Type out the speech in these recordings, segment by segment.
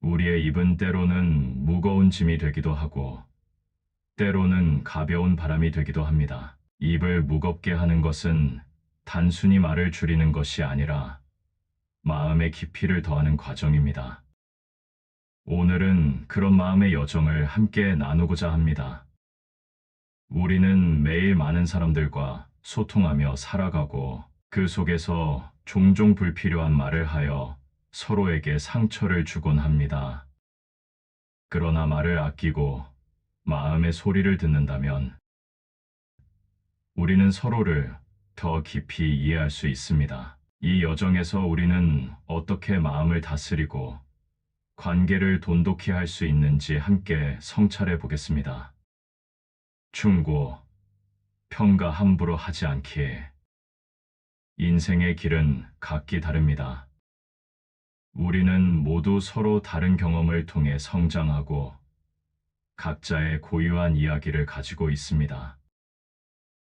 우리의 입은 때로는 무거운 짐이 되기도 하고, 때로는 가벼운 바람이 되기도 합니다. 입을 무겁게 하는 것은 단순히 말을 줄이는 것이 아니라 마음의 깊이를 더하는 과정입니다. 오늘은 그런 마음의 여정을 함께 나누고자 합니다. 우리는 매일 많은 사람들과 소통하며 살아가고 그 속에서 종종 불필요한 말을 하여 서로에게 상처를 주곤 합니다. 그러나 말을 아끼고 마음의 소리를 듣는다면 우리는 서로를 더 깊이 이해할 수 있습니다. 이 여정에서 우리는 어떻게 마음을 다스리고 관계를 돈독히 할 수 있는지 함께 성찰해 보겠습니다. 충고, 평가 함부로 하지 않기. 인생의 길은 각기 다릅니다. 우리는 모두 서로 다른 경험을 통해 성장하고 각자의 고유한 이야기를 가지고 있습니다.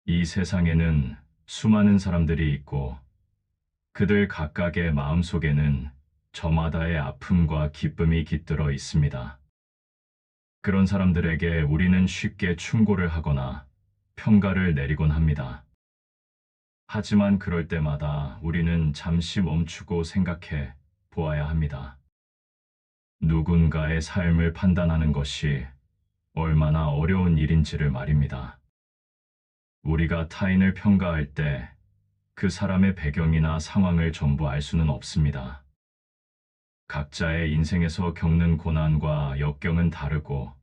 이 세상에는 수많은 사람들이 있고 그들 각각의 마음속에는 저마다의 아픔과 기쁨이 깃들어 있습니다. 그런 사람들에게 우리는 쉽게 충고를 하거나 평가를 내리곤 합니다. 하지만 그럴 때마다 우리는 잠시 멈추고 생각해 보아야 합니다. 누군가의 삶을 판단하는 것이 얼마나 어려운 일인지를 말입니다. 우리가 타인을 평가할 때 그 사람의 배경이나 상황을 전부 알 수는 없습니다. 각자의 인생에서 겪는 고난과 역경은 다르고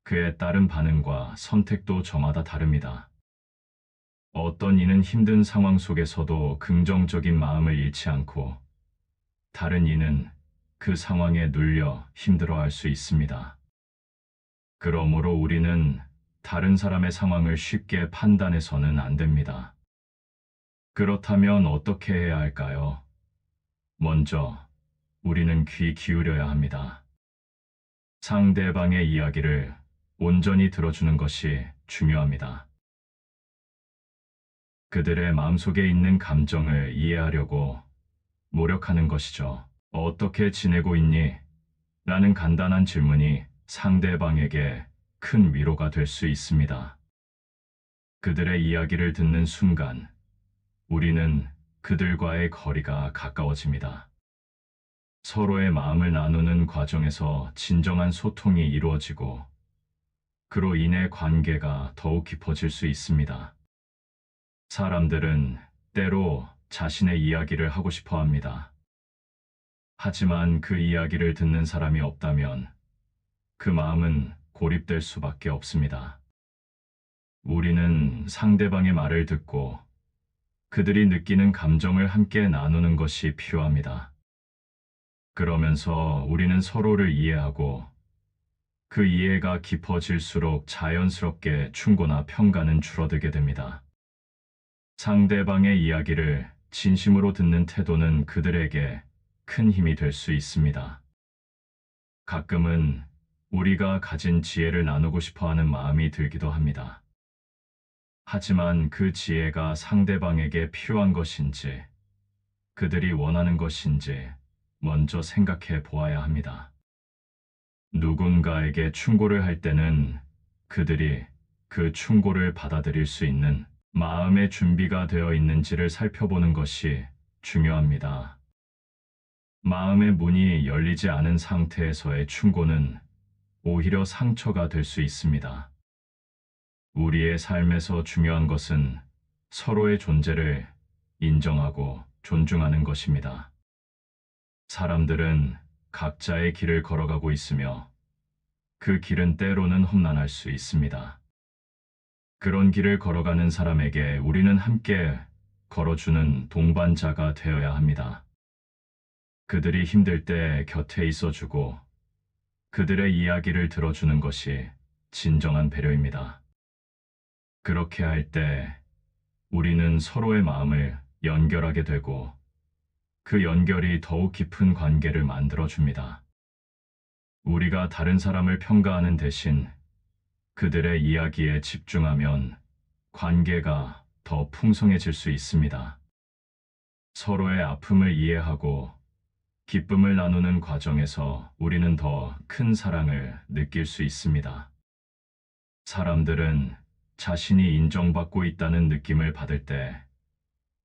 그에 따른 반응과 선택도 저마다 다릅니다. 어떤 이는 힘든 상황 속에서도 긍정적인 마음을 잃지 않고 다른 이는 그 상황에 눌려 힘들어할 수 있습니다. 그러므로 우리는 다른 사람의 상황을 쉽게 판단해서는 안 됩니다. 그렇다면 어떻게 해야 할까요? 먼저 우리는 귀 기울여야 합니다. 상대방의 이야기를 온전히 들어주는 것이 중요합니다. 그들의 마음속에 있는 감정을 이해하려고 노력하는 것이죠. 어떻게 지내고 있니? 라는 간단한 질문이 상대방에게 큰 위로가 될 수 있습니다. 그들의 이야기를 듣는 순간 우리는 그들과의 거리가 가까워집니다. 서로의 마음을 나누는 과정에서 진정한 소통이 이루어지고 그로 인해 관계가 더욱 깊어질 수 있습니다. 사람들은 때로 자신의 이야기를 하고 싶어 합니다. 하지만 그 이야기를 듣는 사람이 없다면 그 마음은 고립될 수밖에 없습니다. 우리는 상대방의 말을 듣고 그들이 느끼는 감정을 함께 나누는 것이 필요합니다. 그러면서 우리는 서로를 이해하고 그 이해가 깊어질수록 자연스럽게 충고나 평가는 줄어들게 됩니다. 상대방의 이야기를 진심으로 듣는 태도는 그들에게 큰 힘이 될 수 있습니다. 가끔은 우리가 가진 지혜를 나누고 싶어 하는 마음이 들기도 합니다. 하지만 그 지혜가 상대방에게 필요한 것인지, 그들이 원하는 것인지 먼저 생각해 보아야 합니다. 누군가에게 충고를 할 때는 그들이 그 충고를 받아들일 수 있는 마음의 준비가 되어 있는지를 살펴보는 것이 중요합니다. 마음의 문이 열리지 않은 상태에서의 충고는 오히려 상처가 될 수 있습니다. 우리의 삶에서 중요한 것은 서로의 존재를 인정하고 존중하는 것입니다. 사람들은 각자의 길을 걸어가고 있으며 그 길은 때로는 험난할 수 있습니다. 그런 길을 걸어가는 사람에게 우리는 함께 걸어주는 동반자가 되어야 합니다. 그들이 힘들 때 곁에 있어주고 그들의 이야기를 들어주는 것이 진정한 배려입니다. 그렇게 할 때 우리는 서로의 마음을 연결하게 되고 그 연결이 더욱 깊은 관계를 만들어줍니다. 우리가 다른 사람을 평가하는 대신 그들의 이야기에 집중하면 관계가 더 풍성해질 수 있습니다. 서로의 아픔을 이해하고 기쁨을 나누는 과정에서 우리는 더 큰 사랑을 느낄 수 있습니다. 사람들은 자신이 인정받고 있다는 느낌을 받을 때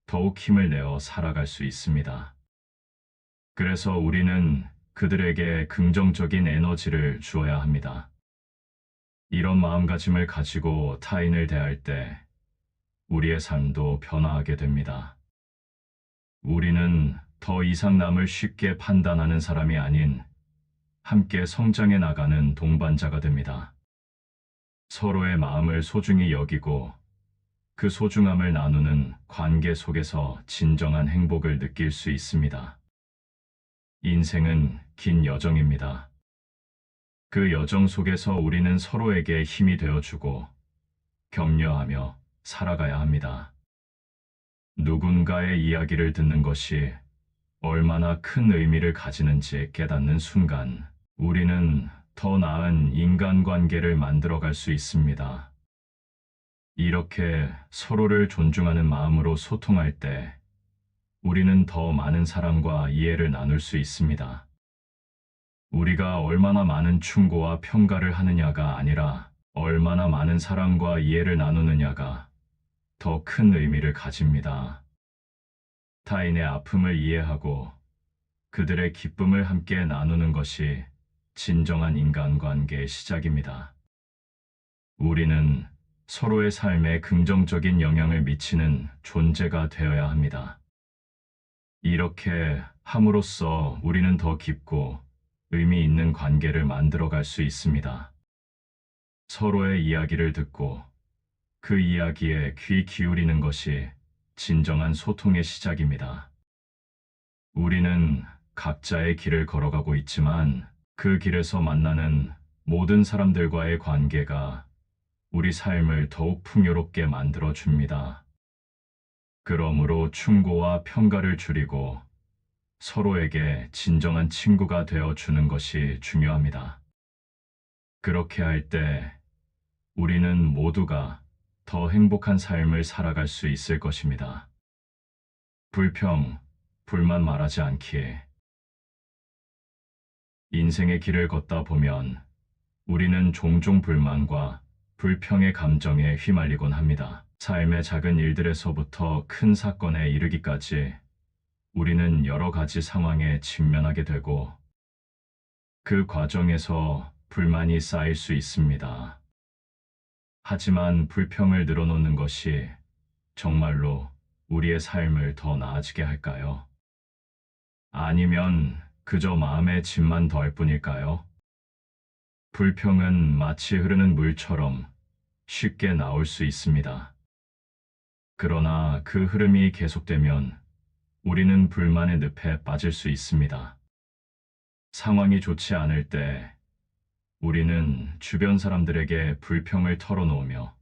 더욱 힘을 내어 살아갈 수 있습니다. 그래서 우리는 그들에게 긍정적인 에너지를 주어야 합니다. 이런 마음가짐을 가지고 타인을 대할 때 우리의 삶도 변화하게 됩니다. 우리는 더 이상 남을 쉽게 판단하는 사람이 아닌 함께 성장해 나가는 동반자가 됩니다. 서로의 마음을 소중히 여기고 그 소중함을 나누는 관계 속에서 진정한 행복을 느낄 수 있습니다. 인생은 긴 여정입니다. 그 여정 속에서 우리는 서로에게 힘이 되어주고 격려하며 살아가야 합니다. 누군가의 이야기를 듣는 것이 얼마나 큰 의미를 가지는지 깨닫는 순간 우리는 더 나은 인간관계를 만들어갈 수 있습니다. 이렇게 서로를 존중하는 마음으로 소통할 때 우리는 더 많은 사랑과 이해를 나눌 수 있습니다. 우리가 얼마나 많은 충고와 평가를 하느냐가 아니라 얼마나 많은 사랑과 이해를 나누느냐가 더 큰 의미를 가집니다. 타인의 아픔을 이해하고 그들의 기쁨을 함께 나누는 것이 진정한 인간관계의 시작입니다. 우리는 서로의 삶에 긍정적인 영향을 미치는 존재가 되어야 합니다. 이렇게 함으로써 우리는 더 깊고 의미 있는 관계를 만들어갈 수 있습니다. 서로의 이야기를 듣고 그 이야기에 귀 기울이는 것이 진정한 소통의 시작입니다. 우리는 각자의 길을 걸어가고 있지만 그 길에서 만나는 모든 사람들과의 관계가 우리 삶을 더욱 풍요롭게 만들어 줍니다. 그러므로 충고와 평가를 줄이고 서로에게 진정한 친구가 되어 주는 것이 중요합니다. 그렇게 할 때 우리는 모두가 더 행복한 삶을 살아갈 수 있을 것입니다. 불평, 불만 말하지 않기. 인생의 길을 걷다 보면 우리는 종종 불만과 불평의 감정에 휘말리곤 합니다. 삶의 작은 일들에서부터 큰 사건에 이르기까지 우리는 여러 가지 상황에 직면하게 되고 그 과정에서 불만이 쌓일 수 있습니다. 하지만 불평을 늘어놓는 것이 정말로 우리의 삶을 더 나아지게 할까요? 아니면 그저 마음의 짐만 더할 뿐일까요? 불평은 마치 흐르는 물처럼 쉽게 나올 수 있습니다. 그러나 그 흐름이 계속되면 우리는 불만의 늪에 빠질 수 있습니다. 상황이 좋지 않을 때 우리는 주변 사람들에게 불평을 털어놓으며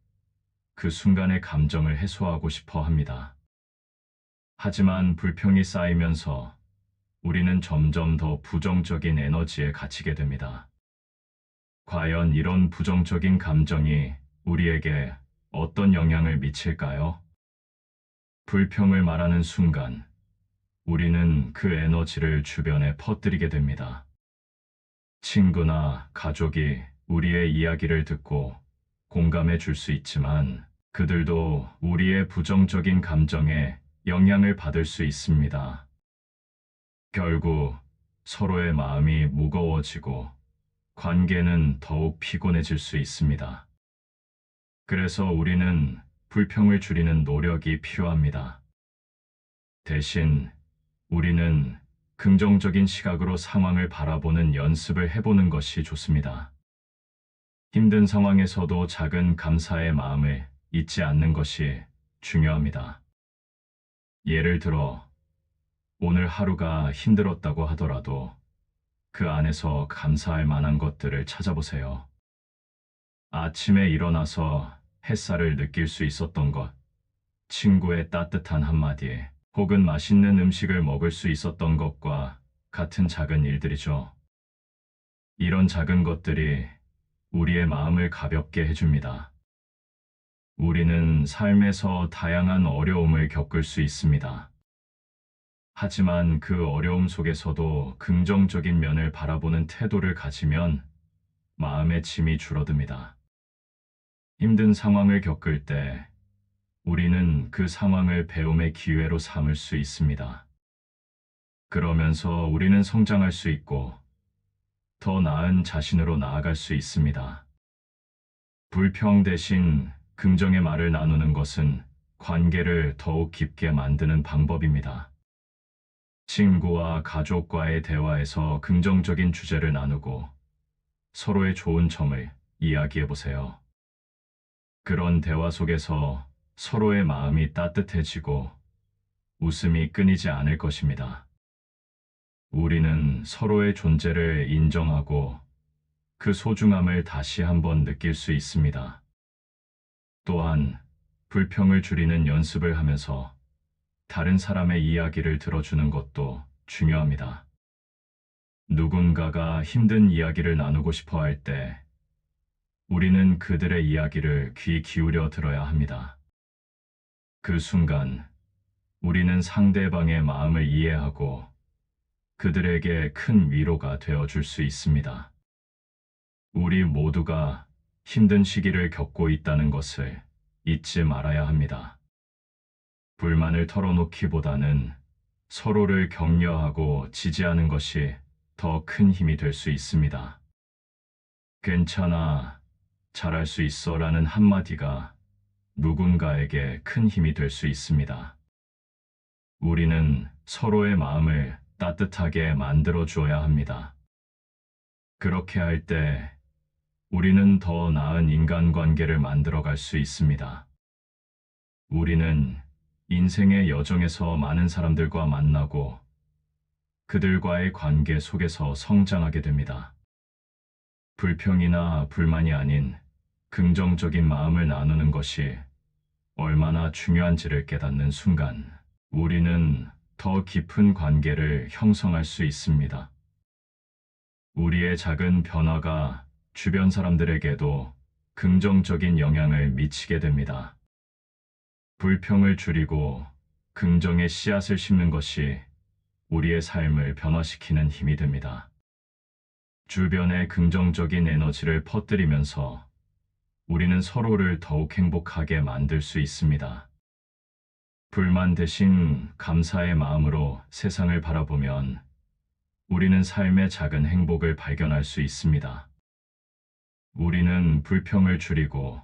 그 순간의 감정을 해소하고 싶어 합니다. 하지만 불평이 쌓이면서 우리는 점점 더 부정적인 에너지에 갇히게 됩니다. 과연 이런 부정적인 감정이 우리에게 어떤 영향을 미칠까요? 불평을 말하는 순간 우리는 그 에너지를 주변에 퍼뜨리게 됩니다. 친구나 가족이 우리의 이야기를 듣고 공감해 줄 수 있지만 그들도 우리의 부정적인 감정에 영향을 받을 수 있습니다. 결국 서로의 마음이 무거워지고 관계는 더욱 피곤해질 수 있습니다. 그래서 우리는 불평을 줄이는 노력이 필요합니다. 대신 우리는 긍정적인 시각으로 상황을 바라보는 연습을 해보는 것이 좋습니다. 힘든 상황에서도 작은 감사의 마음을 잊지 않는 것이 중요합니다. 예를 들어, 오늘 하루가 힘들었다고 하더라도 그 안에서 감사할 만한 것들을 찾아보세요. 아침에 일어나서 햇살을 느낄 수 있었던 것, 친구의 따뜻한 한마디, 혹은 맛있는 음식을 먹을 수 있었던 것과 같은 작은 일들이죠. 이런 작은 것들이 우리의 마음을 가볍게 해줍니다. 우리는 삶에서 다양한 어려움을 겪을 수 있습니다. 하지만 그 어려움 속에서도 긍정적인 면을 바라보는 태도를 가지면 마음의 짐이 줄어듭니다. 힘든 상황을 겪을 때 우리는 그 상황을 배움의 기회로 삼을 수 있습니다. 그러면서 우리는 성장할 수 있고 더 나은 자신으로 나아갈 수 있습니다. 불평 대신 긍정의 말을 나누는 것은 관계를 더욱 깊게 만드는 방법입니다. 친구와 가족과의 대화에서 긍정적인 주제를 나누고 서로의 좋은 점을 이야기해 보세요. 그런 대화 속에서 서로의 마음이 따뜻해지고 웃음이 끊이지 않을 것입니다. 우리는 서로의 존재를 인정하고 그 소중함을 다시 한번 느낄 수 있습니다. 또한 불평을 줄이는 연습을 하면서 다른 사람의 이야기를 들어주는 것도 중요합니다. 누군가가 힘든 이야기를 나누고 싶어 할 때 우리는 그들의 이야기를 귀 기울여 들어야 합니다. 그 순간 우리는 상대방의 마음을 이해하고 그들에게 큰 위로가 되어 줄 수 있습니다. 우리 모두가 힘든 시기를 겪고 있다는 것을 잊지 말아야 합니다. 불만을 털어놓기보다는 서로를 격려하고 지지하는 것이 더 큰 힘이 될 수 있습니다. 괜찮아, 잘할 수 있어 라는 한마디가 누군가에게 큰 힘이 될 수 있습니다. 우리는 서로의 마음을 따뜻하게 만들어 주어야 합니다. 그렇게 할 때 우리는 더 나은 인간관계를 만들어 갈 수 있습니다. 우리는 인생의 여정에서 많은 사람들과 만나고 그들과의 관계 속에서 성장하게 됩니다. 불평이나 불만이 아닌 긍정적인 마음을 나누는 것이 얼마나 중요한지를 깨닫는 순간 우리는 더 깊은 관계를 형성할 수 있습니다. 우리의 작은 변화가 주변 사람들에게도 긍정적인 영향을 미치게 됩니다. 불평을 줄이고 긍정의 씨앗을 심는 것이 우리의 삶을 변화시키는 힘이 됩니다. 주변에 긍정적인 에너지를 퍼뜨리면서 우리는 서로를 더욱 행복하게 만들 수 있습니다. 불만 대신 감사의 마음으로 세상을 바라보면 우리는 삶의 작은 행복을 발견할 수 있습니다. 우리는 불평을 줄이고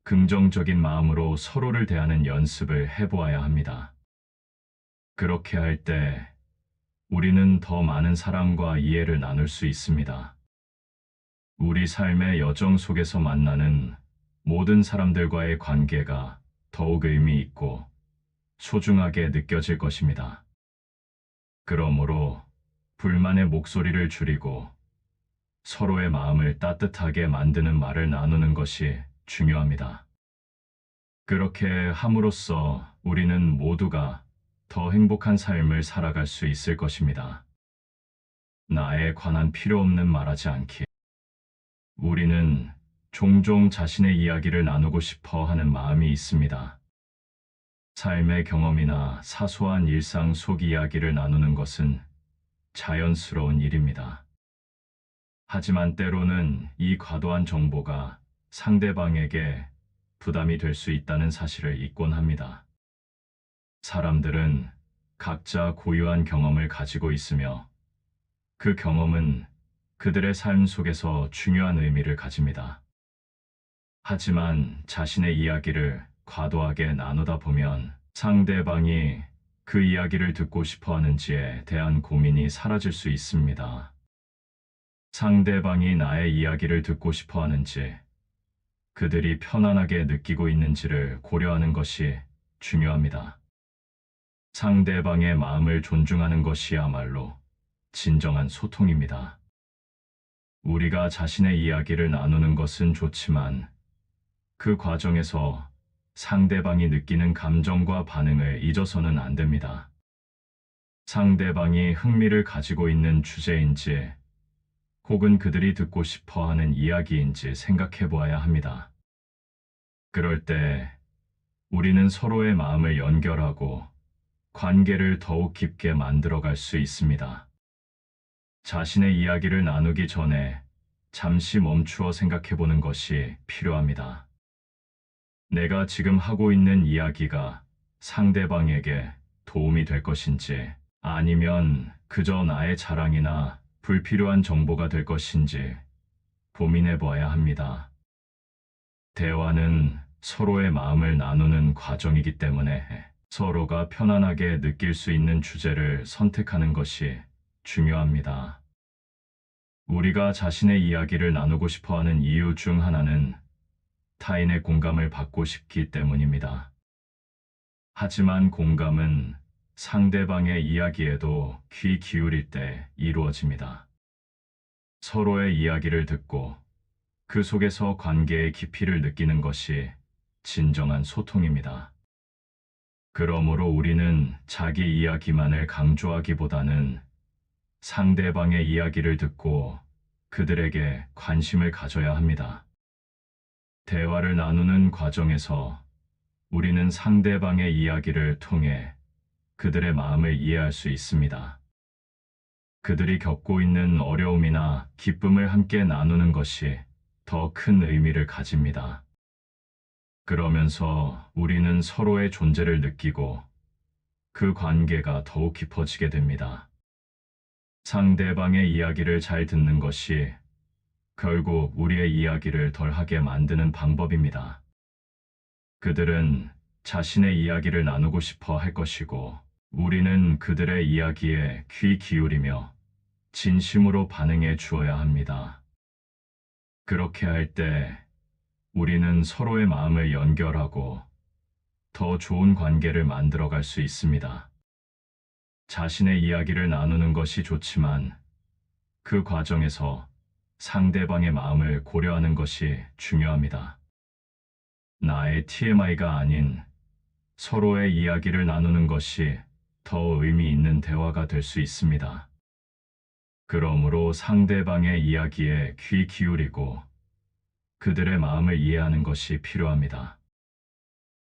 긍정적인 마음으로 서로를 대하는 연습을 해보아야 합니다. 그렇게 할 때 우리는 더 많은 사랑과 이해를 나눌 수 있습니다. 우리 삶의 여정 속에서 만나는 모든 사람들과의 관계가 더욱 의미 있고 소중하게 느껴질 것입니다. 그러므로 불만의 목소리를 줄이고 서로의 마음을 따뜻하게 만드는 말을 나누는 것이 중요합니다. 그렇게 함으로써 우리는 모두가 더 행복한 삶을 살아갈 수 있을 것입니다. 나에 관한 필요 없는 말하지 않기. 우리는 종종 자신의 이야기를 나누고 싶어 하는 마음이 있습니다. 삶의 경험이나 사소한 일상 속 이야기를 나누는 것은 자연스러운 일입니다. 하지만 때로는 이 과도한 정보가 상대방에게 부담이 될 수 있다는 사실을 잊곤 합니다. 사람들은 각자 고유한 경험을 가지고 있으며 그 경험은 그들의 삶 속에서 중요한 의미를 가집니다. 하지만 자신의 이야기를 과도하게 나누다 보면 상대방이 그 이야기를 듣고 싶어 하는지에 대한 고민이 사라질 수 있습니다. 상대방이 나의 이야기를 듣고 싶어 하는지, 그들이 편안하게 느끼고 있는지를 고려하는 것이 중요합니다. 상대방의 마음을 존중하는 것이야말로 진정한 소통입니다. 우리가 자신의 이야기를 나누는 것은 좋지만 그 과정에서 상대방이 느끼는 감정과 반응을 잊어서는 안 됩니다. 상대방이 흥미를 가지고 있는 주제인지 혹은 그들이 듣고 싶어 하는 이야기인지 생각해 보아야 합니다. 그럴 때 우리는 서로의 마음을 연결하고 관계를 더욱 깊게 만들어갈 수 있습니다. 자신의 이야기를 나누기 전에 잠시 멈추어 생각해 보는 것이 필요합니다. 내가 지금 하고 있는 이야기가 상대방에게 도움이 될 것인지, 아니면 그저 나의 자랑이나 불필요한 정보가 될 것인지 고민해 봐야 합니다. 대화는 서로의 마음을 나누는 과정이기 때문에 서로가 편안하게 느낄 수 있는 주제를 선택하는 것이 중요합니다. 우리가 자신의 이야기를 나누고 싶어 하는 이유 중 하나는 타인의 공감을 받고 싶기 때문입니다. 하지만 공감은 상대방의 이야기에도 귀 기울일 때 이루어집니다. 서로의 이야기를 듣고 그 속에서 관계의 깊이를 느끼는 것이 진정한 소통입니다. 그러므로 우리는 자기 이야기만을 강조하기보다는 상대방의 이야기를 듣고 그들에게 관심을 가져야 합니다. 대화를 나누는 과정에서 우리는 상대방의 이야기를 통해 그들의 마음을 이해할 수 있습니다. 그들이 겪고 있는 어려움이나 기쁨을 함께 나누는 것이 더 큰 의미를 가집니다. 그러면서 우리는 서로의 존재를 느끼고 그 관계가 더욱 깊어지게 됩니다. 상대방의 이야기를 잘 듣는 것이 결국 우리의 이야기를 덜하게 만드는 방법입니다. 그들은 자신의 이야기를 나누고 싶어 할 것이고, 우리는 그들의 이야기에 귀 기울이며 진심으로 반응해 주어야 합니다. 그렇게 할 때 우리는 서로의 마음을 연결하고 더 좋은 관계를 만들어갈 수 있습니다. 자신의 이야기를 나누는 것이 좋지만 그 과정에서 상대방의 마음을 고려하는 것이 중요합니다. 나의 TMI가 아닌 서로의 이야기를 나누는 것이 더 의미 있는 대화가 될 수 있습니다. 그러므로 상대방의 이야기에 귀 기울이고 그들의 마음을 이해하는 것이 필요합니다.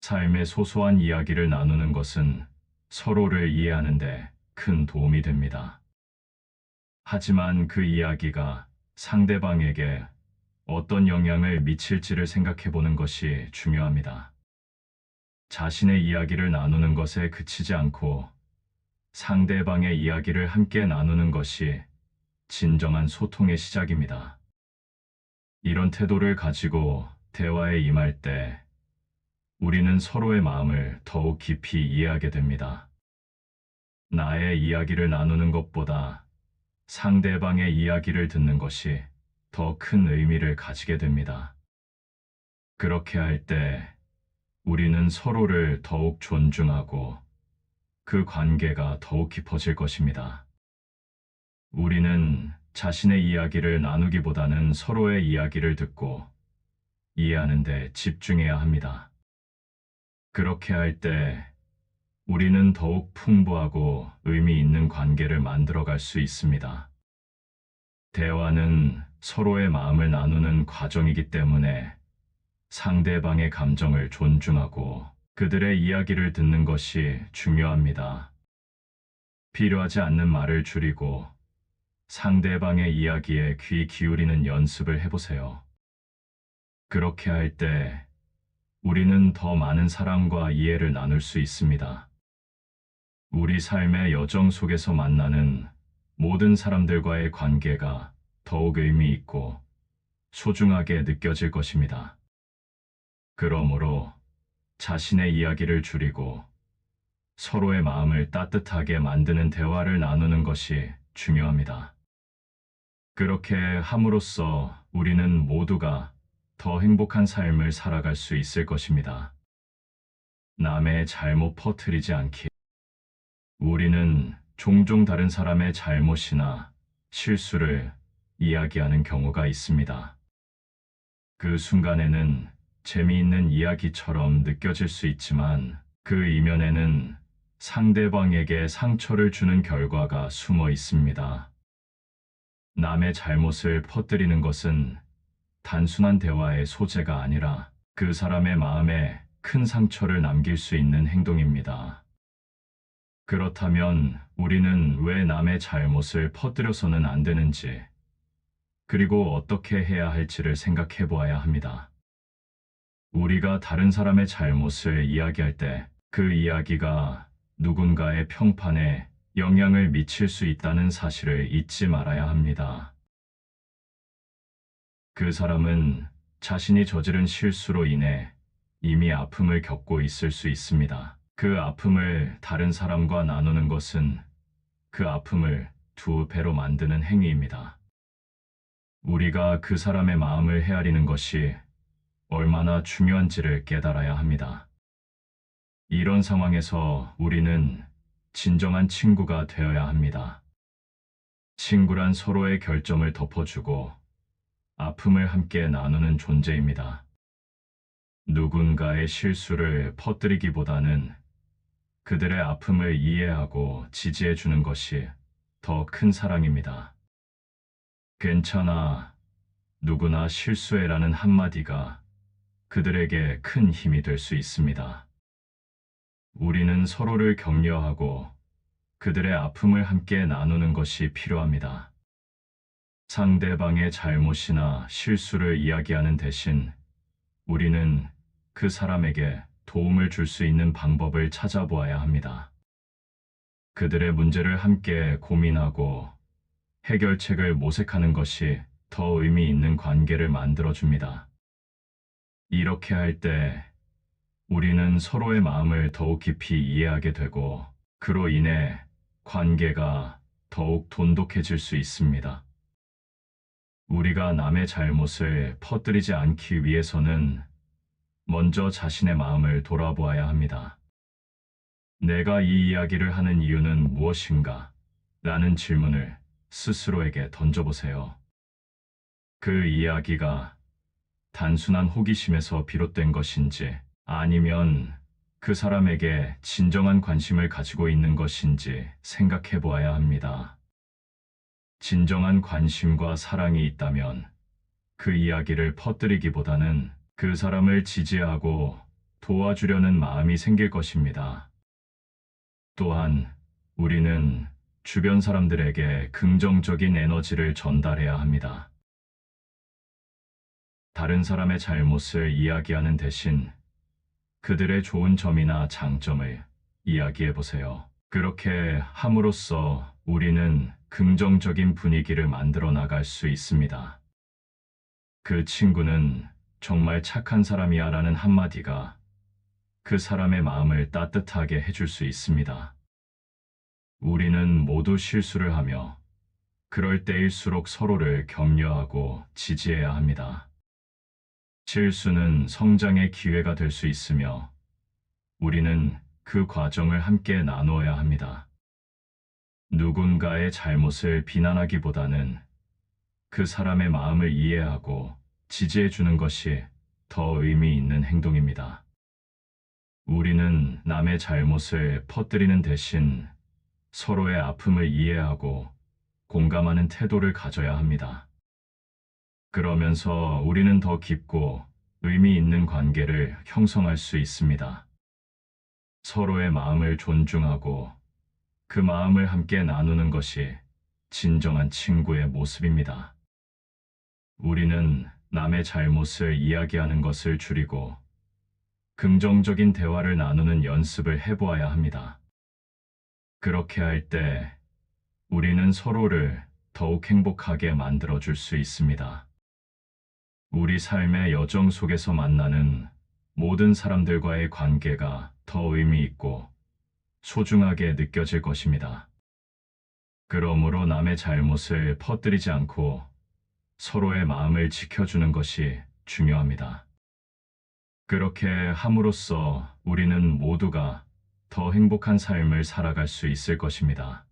삶의 소소한 이야기를 나누는 것은 서로를 이해하는 데 큰 도움이 됩니다. 하지만 그 이야기가 상대방에게 어떤 영향을 미칠지를 생각해 보는 것이 중요합니다. 자신의 이야기를 나누는 것에 그치지 않고 상대방의 이야기를 함께 나누는 것이 진정한 소통의 시작입니다. 이런 태도를 가지고 대화에 임할 때 우리는 서로의 마음을 더욱 깊이 이해하게 됩니다. 나의 이야기를 나누는 것보다 상대방의 이야기를 듣는 것이 더 큰 의미를 가지게 됩니다. 그렇게 할 때 우리는 서로를 더욱 존중하고 그 관계가 더욱 깊어질 것입니다. 우리는 자신의 이야기를 나누기보다는 서로의 이야기를 듣고 이해하는 데 집중해야 합니다. 그렇게 할 때 우리는 더욱 풍부하고 의미 있는 관계를 만들어갈 수 있습니다. 대화는 서로의 마음을 나누는 과정이기 때문에 상대방의 감정을 존중하고 그들의 이야기를 듣는 것이 중요합니다. 필요하지 않는 말을 줄이고 상대방의 이야기에 귀 기울이는 연습을 해보세요. 그렇게 할 때 우리는 더 많은 사랑과 이해를 나눌 수 있습니다. 우리 삶의 여정 속에서 만나는 모든 사람들과의 관계가 더욱 의미 있고 소중하게 느껴질 것입니다. 그러므로 자신의 이야기를 줄이고 서로의 마음을 따뜻하게 만드는 대화를 나누는 것이 중요합니다. 그렇게 함으로써 우리는 모두가 더 행복한 삶을 살아갈 수 있을 것입니다. 남의 잘못 퍼뜨리지 않기. 우리는 종종 다른 사람의 잘못이나 실수를 이야기하는 경우가 있습니다. 그 순간에는 재미있는 이야기처럼 느껴질 수 있지만 그 이면에는 상대방에게 상처를 주는 결과가 숨어 있습니다. 남의 잘못을 퍼뜨리는 것은 단순한 대화의 소재가 아니라 그 사람의 마음에 큰 상처를 남길 수 있는 행동입니다. 그렇다면 우리는 왜 남의 잘못을 퍼뜨려서는 안 되는지, 그리고 어떻게 해야 할지를 생각해 보아야 합니다. 우리가 다른 사람의 잘못을 이야기할 때 그 이야기가 누군가의 평판에 영향을 미칠 수 있다는 사실을 잊지 말아야 합니다. 그 사람은 자신이 저지른 실수로 인해 이미 아픔을 겪고 있을 수 있습니다. 그 아픔을 다른 사람과 나누는 것은 그 아픔을 두 배로 만드는 행위입니다. 우리가 그 사람의 마음을 헤아리는 것이 얼마나 중요한지를 깨달아야 합니다. 이런 상황에서 우리는 진정한 친구가 되어야 합니다. 친구란 서로의 결점을 덮어주고 아픔을 함께 나누는 존재입니다. 누군가의 실수를 퍼뜨리기보다는 그들의 아픔을 이해하고 지지해 주는 것이 더 큰 사랑입니다. 괜찮아, 누구나 실수해라는 한마디가 그들에게 큰 힘이 될 수 있습니다. 우리는 서로를 격려하고 그들의 아픔을 함께 나누는 것이 필요합니다. 상대방의 잘못이나 실수를 이야기하는 대신 우리는 그 사람에게 도움을 줄 수 있는 방법을 찾아보아야 합니다. 그들의 문제를 함께 고민하고 해결책을 모색하는 것이 더 의미 있는 관계를 만들어줍니다. 이렇게 할 때 우리는 서로의 마음을 더욱 깊이 이해하게 되고 그로 인해 관계가 더욱 돈독해질 수 있습니다. 우리가 남의 잘못을 퍼뜨리지 않기 위해서는 먼저 자신의 마음을 돌아보아야 합니다. 내가 이 이야기를 하는 이유는 무엇인가? 라는 질문을 스스로에게 던져보세요. 그 이야기가 단순한 호기심에서 비롯된 것인지 아니면 그 사람에게 진정한 관심을 가지고 있는 것인지 생각해 보아야 합니다. 진정한 관심과 사랑이 있다면 그 이야기를 퍼뜨리기보다는 그 사람을 지지하고 도와주려는 마음이 생길 것입니다. 또한 우리는 주변 사람들에게 긍정적인 에너지를 전달해야 합니다. 다른 사람의 잘못을 이야기하는 대신 그들의 좋은 점이나 장점을 이야기해 보세요. 그렇게 함으로써 우리는 긍정적인 분위기를 만들어 나갈 수 있습니다. 그 친구는 정말 착한 사람이야 라는 한마디가 그 사람의 마음을 따뜻하게 해줄 수 있습니다. 우리는 모두 실수를 하며 그럴 때일수록 서로를 격려하고 지지해야 합니다. 실수는 성장의 기회가 될 수 있으며 우리는 그 과정을 함께 나누어야 합니다. 누군가의 잘못을 비난하기보다는 그 사람의 마음을 이해하고 지지해 주는 것이 더 의미 있는 행동입니다. 우리는 남의 잘못을 퍼뜨리는 대신 서로의 아픔을 이해하고 공감하는 태도를 가져야 합니다. 그러면서 우리는 더 깊고 의미 있는 관계를 형성할 수 있습니다. 서로의 마음을 존중하고 그 마음을 함께 나누는 것이 진정한 친구의 모습입니다. 우리는 남의 잘못을 이야기하는 것을 줄이고 긍정적인 대화를 나누는 연습을 해보아야 합니다. 그렇게 할 때 우리는 서로를 더욱 행복하게 만들어줄 수 있습니다. 우리 삶의 여정 속에서 만나는 모든 사람들과의 관계가 더 의미 있고 소중하게 느껴질 것입니다. 그러므로 남의 잘못을 퍼뜨리지 않고 서로의 마음을 지켜주는 것이 중요합니다. 그렇게 함으로써 우리는 모두가 더 행복한 삶을 살아갈 수 있을 것입니다.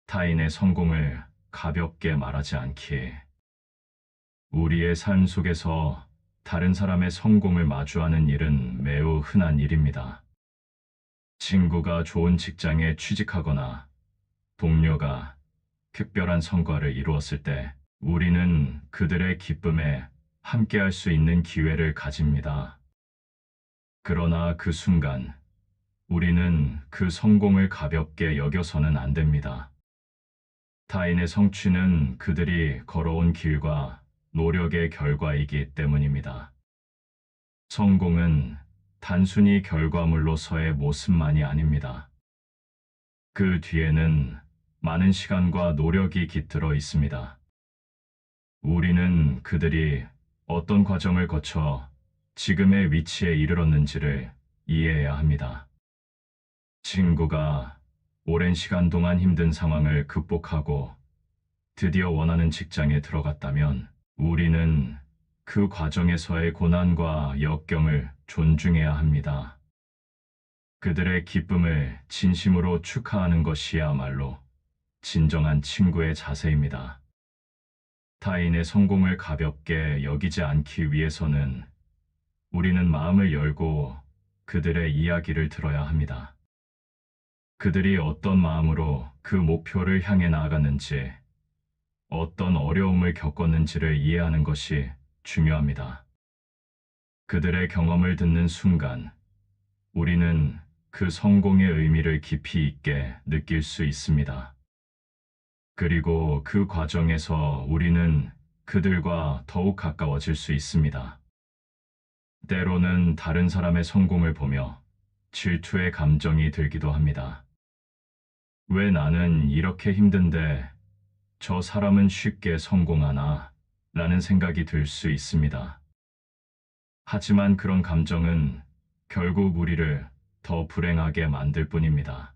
타인의 성공을 가볍게 말하지 않기에 우리의 삶 속에서 다른 사람의 성공을 마주하는 일은 매우 흔한 일입니다. 친구가 좋은 직장에 취직하거나 동료가 특별한 성과를 이루었을 때 우리는 그들의 기쁨에 함께할 수 있는 기회를 가집니다. 그러나 그 순간 우리는 그 성공을 가볍게 여겨서는 안 됩니다. 타인의 성취는 그들이 걸어온 길과 노력의 결과이기 때문입니다. 성공은 단순히 결과물로서의 모습만이 아닙니다. 그 뒤에는 많은 시간과 노력이 깃들어 있습니다. 우리는 그들이 어떤 과정을 거쳐 지금의 위치에 이르렀는지를 이해해야 합니다. 친구가 오랜 시간 동안 힘든 상황을 극복하고 드디어 원하는 직장에 들어갔다면 우리는 그 과정에서의 고난과 역경을 존중해야 합니다. 그들의 기쁨을 진심으로 축하하는 것이야말로 진정한 친구의 자세입니다. 타인의 성공을 가볍게 여기지 않기 위해서는 우리는 마음을 열고 그들의 이야기를 들어야 합니다. 그들이 어떤 마음으로 그 목표를 향해 나아갔는지, 어떤 어려움을 겪었는지를 이해하는 것이 중요합니다. 그들의 경험을 듣는 순간, 우리는 그 성공의 의미를 깊이 있게 느낄 수 있습니다. 그리고 그 과정에서 우리는 그들과 더욱 가까워질 수 있습니다. 때로는 다른 사람의 성공을 보며 질투의 감정이 들기도 합니다. 왜 나는 이렇게 힘든데 저 사람은 쉽게 성공하나? 라는 생각이 들 수 있습니다. 하지만 그런 감정은 결국 우리를 더 불행하게 만들 뿐입니다.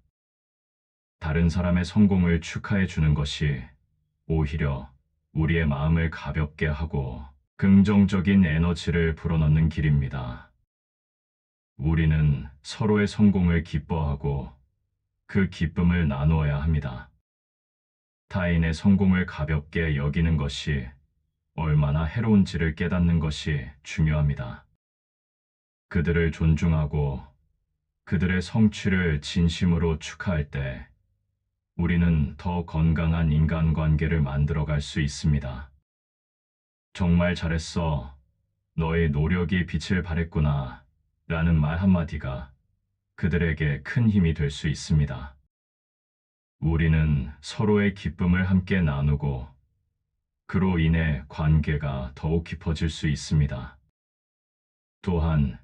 다른 사람의 성공을 축하해 주는 것이 오히려 우리의 마음을 가볍게 하고 긍정적인 에너지를 불어넣는 길입니다. 우리는 서로의 성공을 기뻐하고 그 기쁨을 나누어야 합니다. 타인의 성공을 가볍게 여기는 것이 얼마나 해로운지를 깨닫는 것이 중요합니다. 그들을 존중하고 그들의 성취를 진심으로 축하할 때 우리는 더 건강한 인간관계를 만들어갈 수 있습니다. 정말 잘했어. 너의 노력이 빛을 발했구나. 라는 말 한마디가 그들에게 큰 힘이 될 수 있습니다. 우리는 서로의 기쁨을 함께 나누고 그로 인해 관계가 더욱 깊어질 수 있습니다. 또한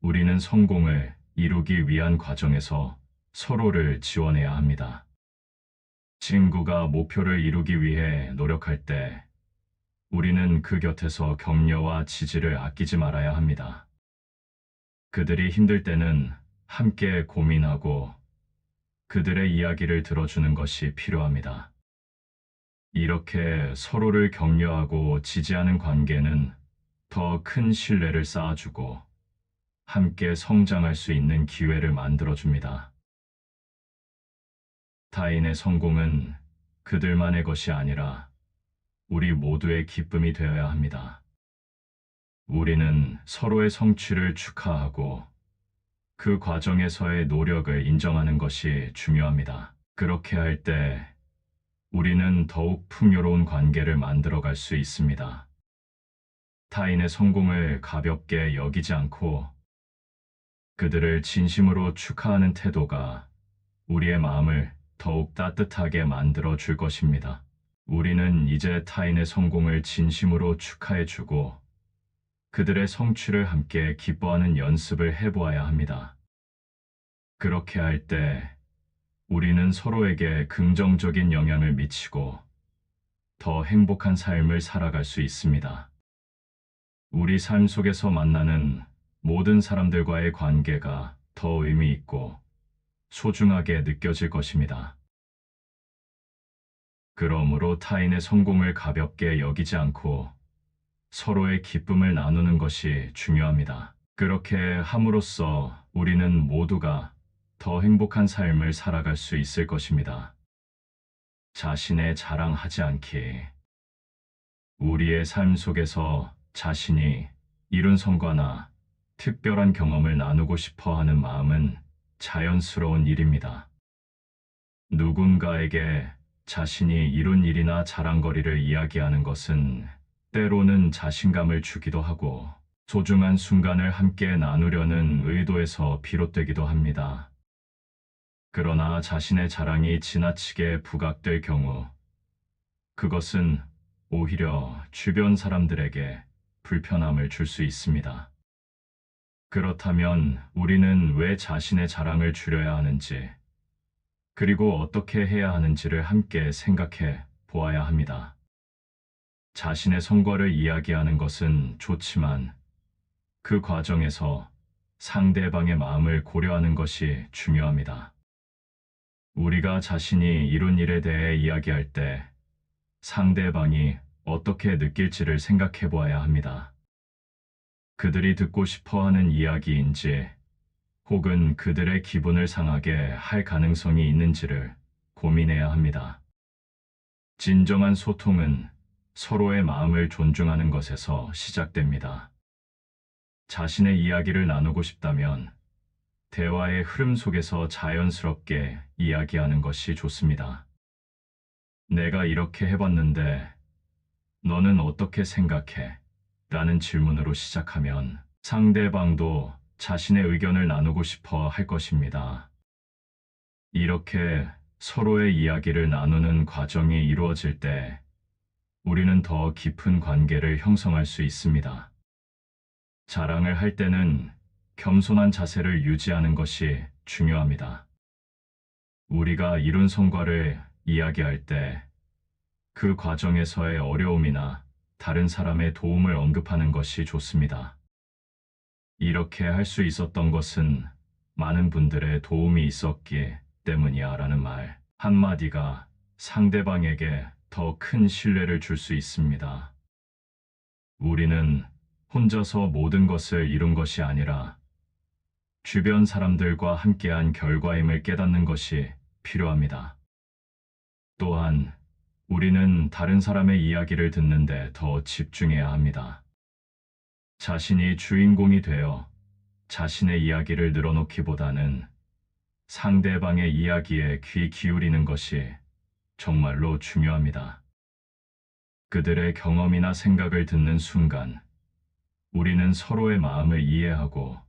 우리는 성공을 이루기 위한 과정에서 서로를 지원해야 합니다. 친구가 목표를 이루기 위해 노력할 때 우리는 그 곁에서 격려와 지지를 아끼지 말아야 합니다. 그들이 힘들 때는 함께 고민하고 그들의 이야기를 들어주는 것이 필요합니다. 이렇게 서로를 격려하고 지지하는 관계는 더 큰 신뢰를 쌓아주고 함께 성장할 수 있는 기회를 만들어줍니다. 타인의 성공은 그들만의 것이 아니라 우리 모두의 기쁨이 되어야 합니다. 우리는 서로의 성취를 축하하고 그 과정에서의 노력을 인정하는 것이 중요합니다. 그렇게 할 때 우리는 더욱 풍요로운 관계를 만들어갈 수 있습니다. 타인의 성공을 가볍게 여기지 않고 그들을 진심으로 축하하는 태도가 우리의 마음을 더욱 따뜻하게 만들어 줄 것입니다. 우리는 이제 타인의 성공을 진심으로 축하해주고 그들의 성취를 함께 기뻐하는 연습을 해보아야 합니다. 그렇게 할 때 우리는 서로에게 긍정적인 영향을 미치고 더 행복한 삶을 살아갈 수 있습니다. 우리 삶 속에서 만나는 모든 사람들과의 관계가 더 의미 있고 소중하게 느껴질 것입니다. 그러므로 타인의 성공을 가볍게 여기지 않고 서로의 기쁨을 나누는 것이 중요합니다. 그렇게 함으로써 우리는 모두가 더 행복한 삶을 살아갈 수 있을 것입니다. 자신의 자랑하지 않기. 우리의 삶 속에서 자신이 이룬 성과나 특별한 경험을 나누고 싶어 하는 마음은 자연스러운 일입니다. 누군가에게 자신이 이룬 일이나 자랑거리를 이야기하는 것은 때로는 자신감을 주기도 하고 소중한 순간을 함께 나누려는 의도에서 비롯되기도 합니다. 그러나 자신의 자랑이 지나치게 부각될 경우 그것은 오히려 주변 사람들에게 불편함을 줄 수 있습니다. 그렇다면 우리는 왜 자신의 자랑을 줄여야 하는지, 그리고 어떻게 해야 하는지를 함께 생각해 보아야 합니다. 자신의 성과를 이야기하는 것은 좋지만 그 과정에서 상대방의 마음을 고려하는 것이 중요합니다. 우리가 자신이 이룬 일에 대해 이야기할 때 상대방이 어떻게 느낄지를 생각해 보아야 합니다. 그들이 듣고 싶어 하는 이야기인지 혹은 그들의 기분을 상하게 할 가능성이 있는지를 고민해야 합니다. 진정한 소통은 서로의 마음을 존중하는 것에서 시작됩니다. 자신의 이야기를 나누고 싶다면 대화의 흐름 속에서 자연스럽게 이야기하는 것이 좋습니다. 내가 이렇게 해봤는데 너는 어떻게 생각해? 라는 질문으로 시작하면 상대방도 자신의 의견을 나누고 싶어 할 것입니다. 이렇게 서로의 이야기를 나누는 과정이 이루어질 때 우리는 더 깊은 관계를 형성할 수 있습니다. 자랑을 할 때는 겸손한 자세를 유지하는 것이 중요합니다. 우리가 이룬 성과를 이야기할 때 그 과정에서의 어려움이나 다른 사람의 도움을 언급하는 것이 좋습니다. 이렇게 할 수 있었던 것은 많은 분들의 도움이 있었기 때문이야 라는 말 한마디가 상대방에게 더 큰 신뢰를 줄 수 있습니다. 우리는 혼자서 모든 것을 이룬 것이 아니라 주변 사람들과 함께한 결과임을 깨닫는 것이 필요합니다. 또한 우리는 다른 사람의 이야기를 듣는데 더 집중해야 합니다. 자신이 주인공이 되어 자신의 이야기를 늘어놓기보다는 상대방의 이야기에 귀 기울이는 것이 정말로 중요합니다. 그들의 경험이나 생각을 듣는 순간 우리는 서로의 마음을 이해하고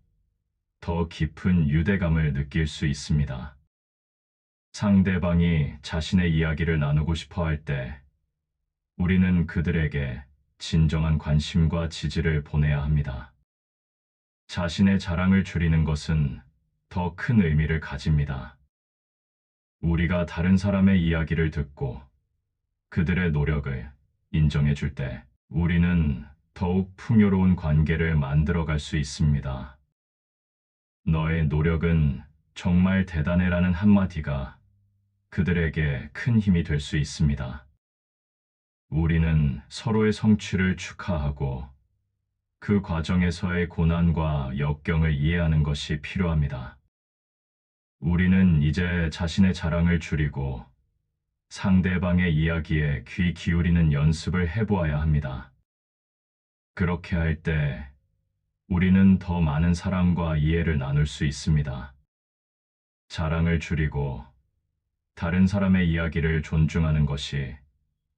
더 깊은 유대감을 느낄 수 있습니다. 상대방이 자신의 이야기를 나누고 싶어 할 때 우리는 그들에게 진정한 관심과 지지를 보내야 합니다. 자신의 자랑을 줄이는 것은 더 큰 의미를 가집니다. 우리가 다른 사람의 이야기를 듣고 그들의 노력을 인정해 줄 때 우리는 더욱 풍요로운 관계를 만들어갈 수 있습니다. 너의 노력은 정말 대단해라는 한마디가 그들에게 큰 힘이 될 수 있습니다. 우리는 서로의 성취를 축하하고 그 과정에서의 고난과 역경을 이해하는 것이 필요합니다. 우리는 이제 자신의 자랑을 줄이고 상대방의 이야기에 귀 기울이는 연습을 해보아야 합니다. 그렇게 할 때 우리는 더 많은 사랑과 이해를 나눌 수 있습니다. 자랑을 줄이고 다른 사람의 이야기를 존중하는 것이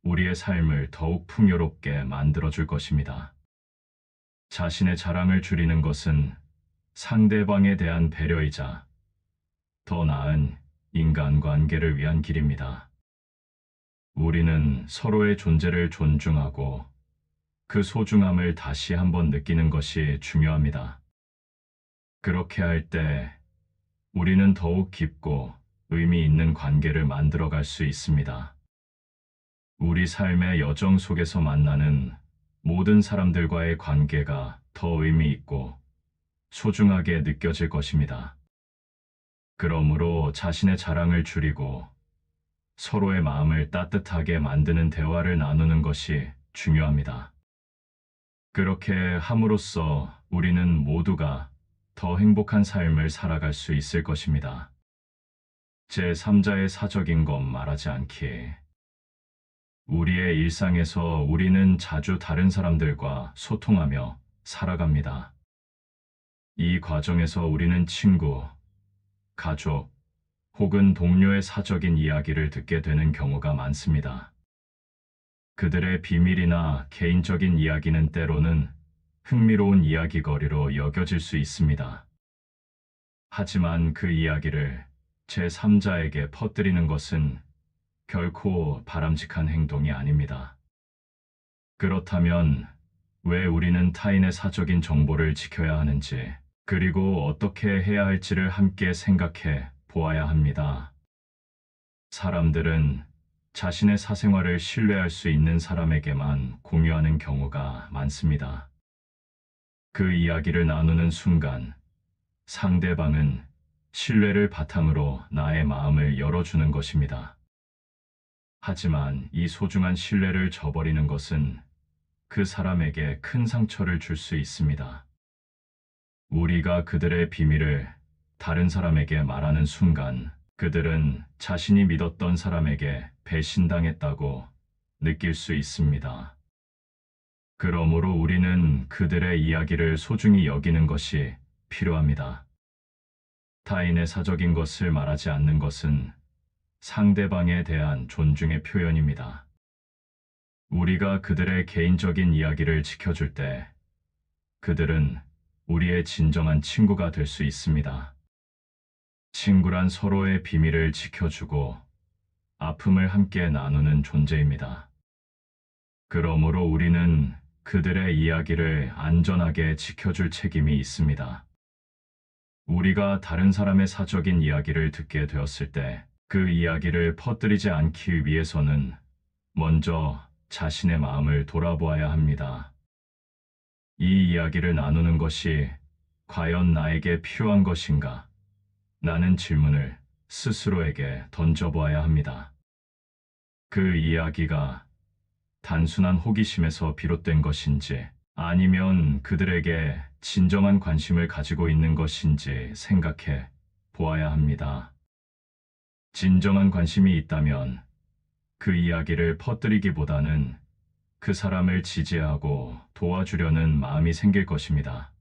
우리의 삶을 더욱 풍요롭게 만들어줄 것입니다. 자신의 자랑을 줄이는 것은 상대방에 대한 배려이자 더 나은 인간관계를 위한 길입니다. 우리는 서로의 존재를 존중하고 그 소중함을 다시 한번 느끼는 것이 중요합니다. 그렇게 할 때 우리는 더욱 깊고 의미 있는 관계를 만들어갈 수 있습니다. 우리 삶의 여정 속에서 만나는 모든 사람들과의 관계가 더 의미 있고 소중하게 느껴질 것입니다. 그러므로 자신의 자랑을 줄이고 서로의 마음을 따뜻하게 만드는 대화를 나누는 것이 중요합니다. 그렇게 함으로써 우리는 모두가 더 행복한 삶을 살아갈 수 있을 것입니다. 제3자의 사적인 것 말하지 않기. 우리의 일상에서 우리는 자주 다른 사람들과 소통하며 살아갑니다. 이 과정에서 우리는 친구, 가족, 혹은 동료의 사적인 이야기를 듣게 되는 경우가 많습니다. 그들의 비밀이나 개인적인 이야기는 때로는 흥미로운 이야기거리로 여겨질 수 있습니다. 하지만 그 이야기를 제3자에게 퍼뜨리는 것은 결코 바람직한 행동이 아닙니다. 그렇다면 왜 우리는 타인의 사적인 정보를 지켜야 하는지, 그리고 어떻게 해야 할지를 함께 생각해 보아야 합니다. 사람들은 자신의 사생활을 신뢰할 수 있는 사람에게만 공유하는 경우가 많습니다. 그 이야기를 나누는 순간 상대방은 신뢰를 바탕으로 나의 마음을 열어주는 것입니다. 하지만 이 소중한 신뢰를 저버리는 것은 그 사람에게 큰 상처를 줄 수 있습니다. 우리가 그들의 비밀을 다른 사람에게 말하는 순간 그들은 자신이 믿었던 사람에게 배신당했다고 느낄 수 있습니다. 그러므로 우리는 그들의 이야기를 소중히 여기는 것이 필요합니다. 타인의 사적인 것을 말하지 않는 것은 상대방에 대한 존중의 표현입니다. 우리가 그들의 개인적인 이야기를 지켜줄 때 그들은 우리의 진정한 친구가 될 수 있습니다. 친구란 서로의 비밀을 지켜주고 아픔을 함께 나누는 존재입니다. 그러므로 우리는 그들의 이야기를 안전하게 지켜줄 책임이 있습니다. 우리가 다른 사람의 사적인 이야기를 듣게 되었을 때 그 이야기를 퍼뜨리지 않기 위해서는 먼저 자신의 마음을 돌아보아야 합니다. 이 이야기를 나누는 것이 과연 나에게 필요한 것인가? 라는 질문을 스스로에게 던져보아야 합니다. 그 이야기가 단순한 호기심에서 비롯된 것인지 아니면 그들에게 진정한 관심을 가지고 있는 것인지 생각해 보아야 합니다. 진정한 관심이 있다면 그 이야기를 퍼뜨리기보다는 그 사람을 지지하고 도와주려는 마음이 생길 것입니다.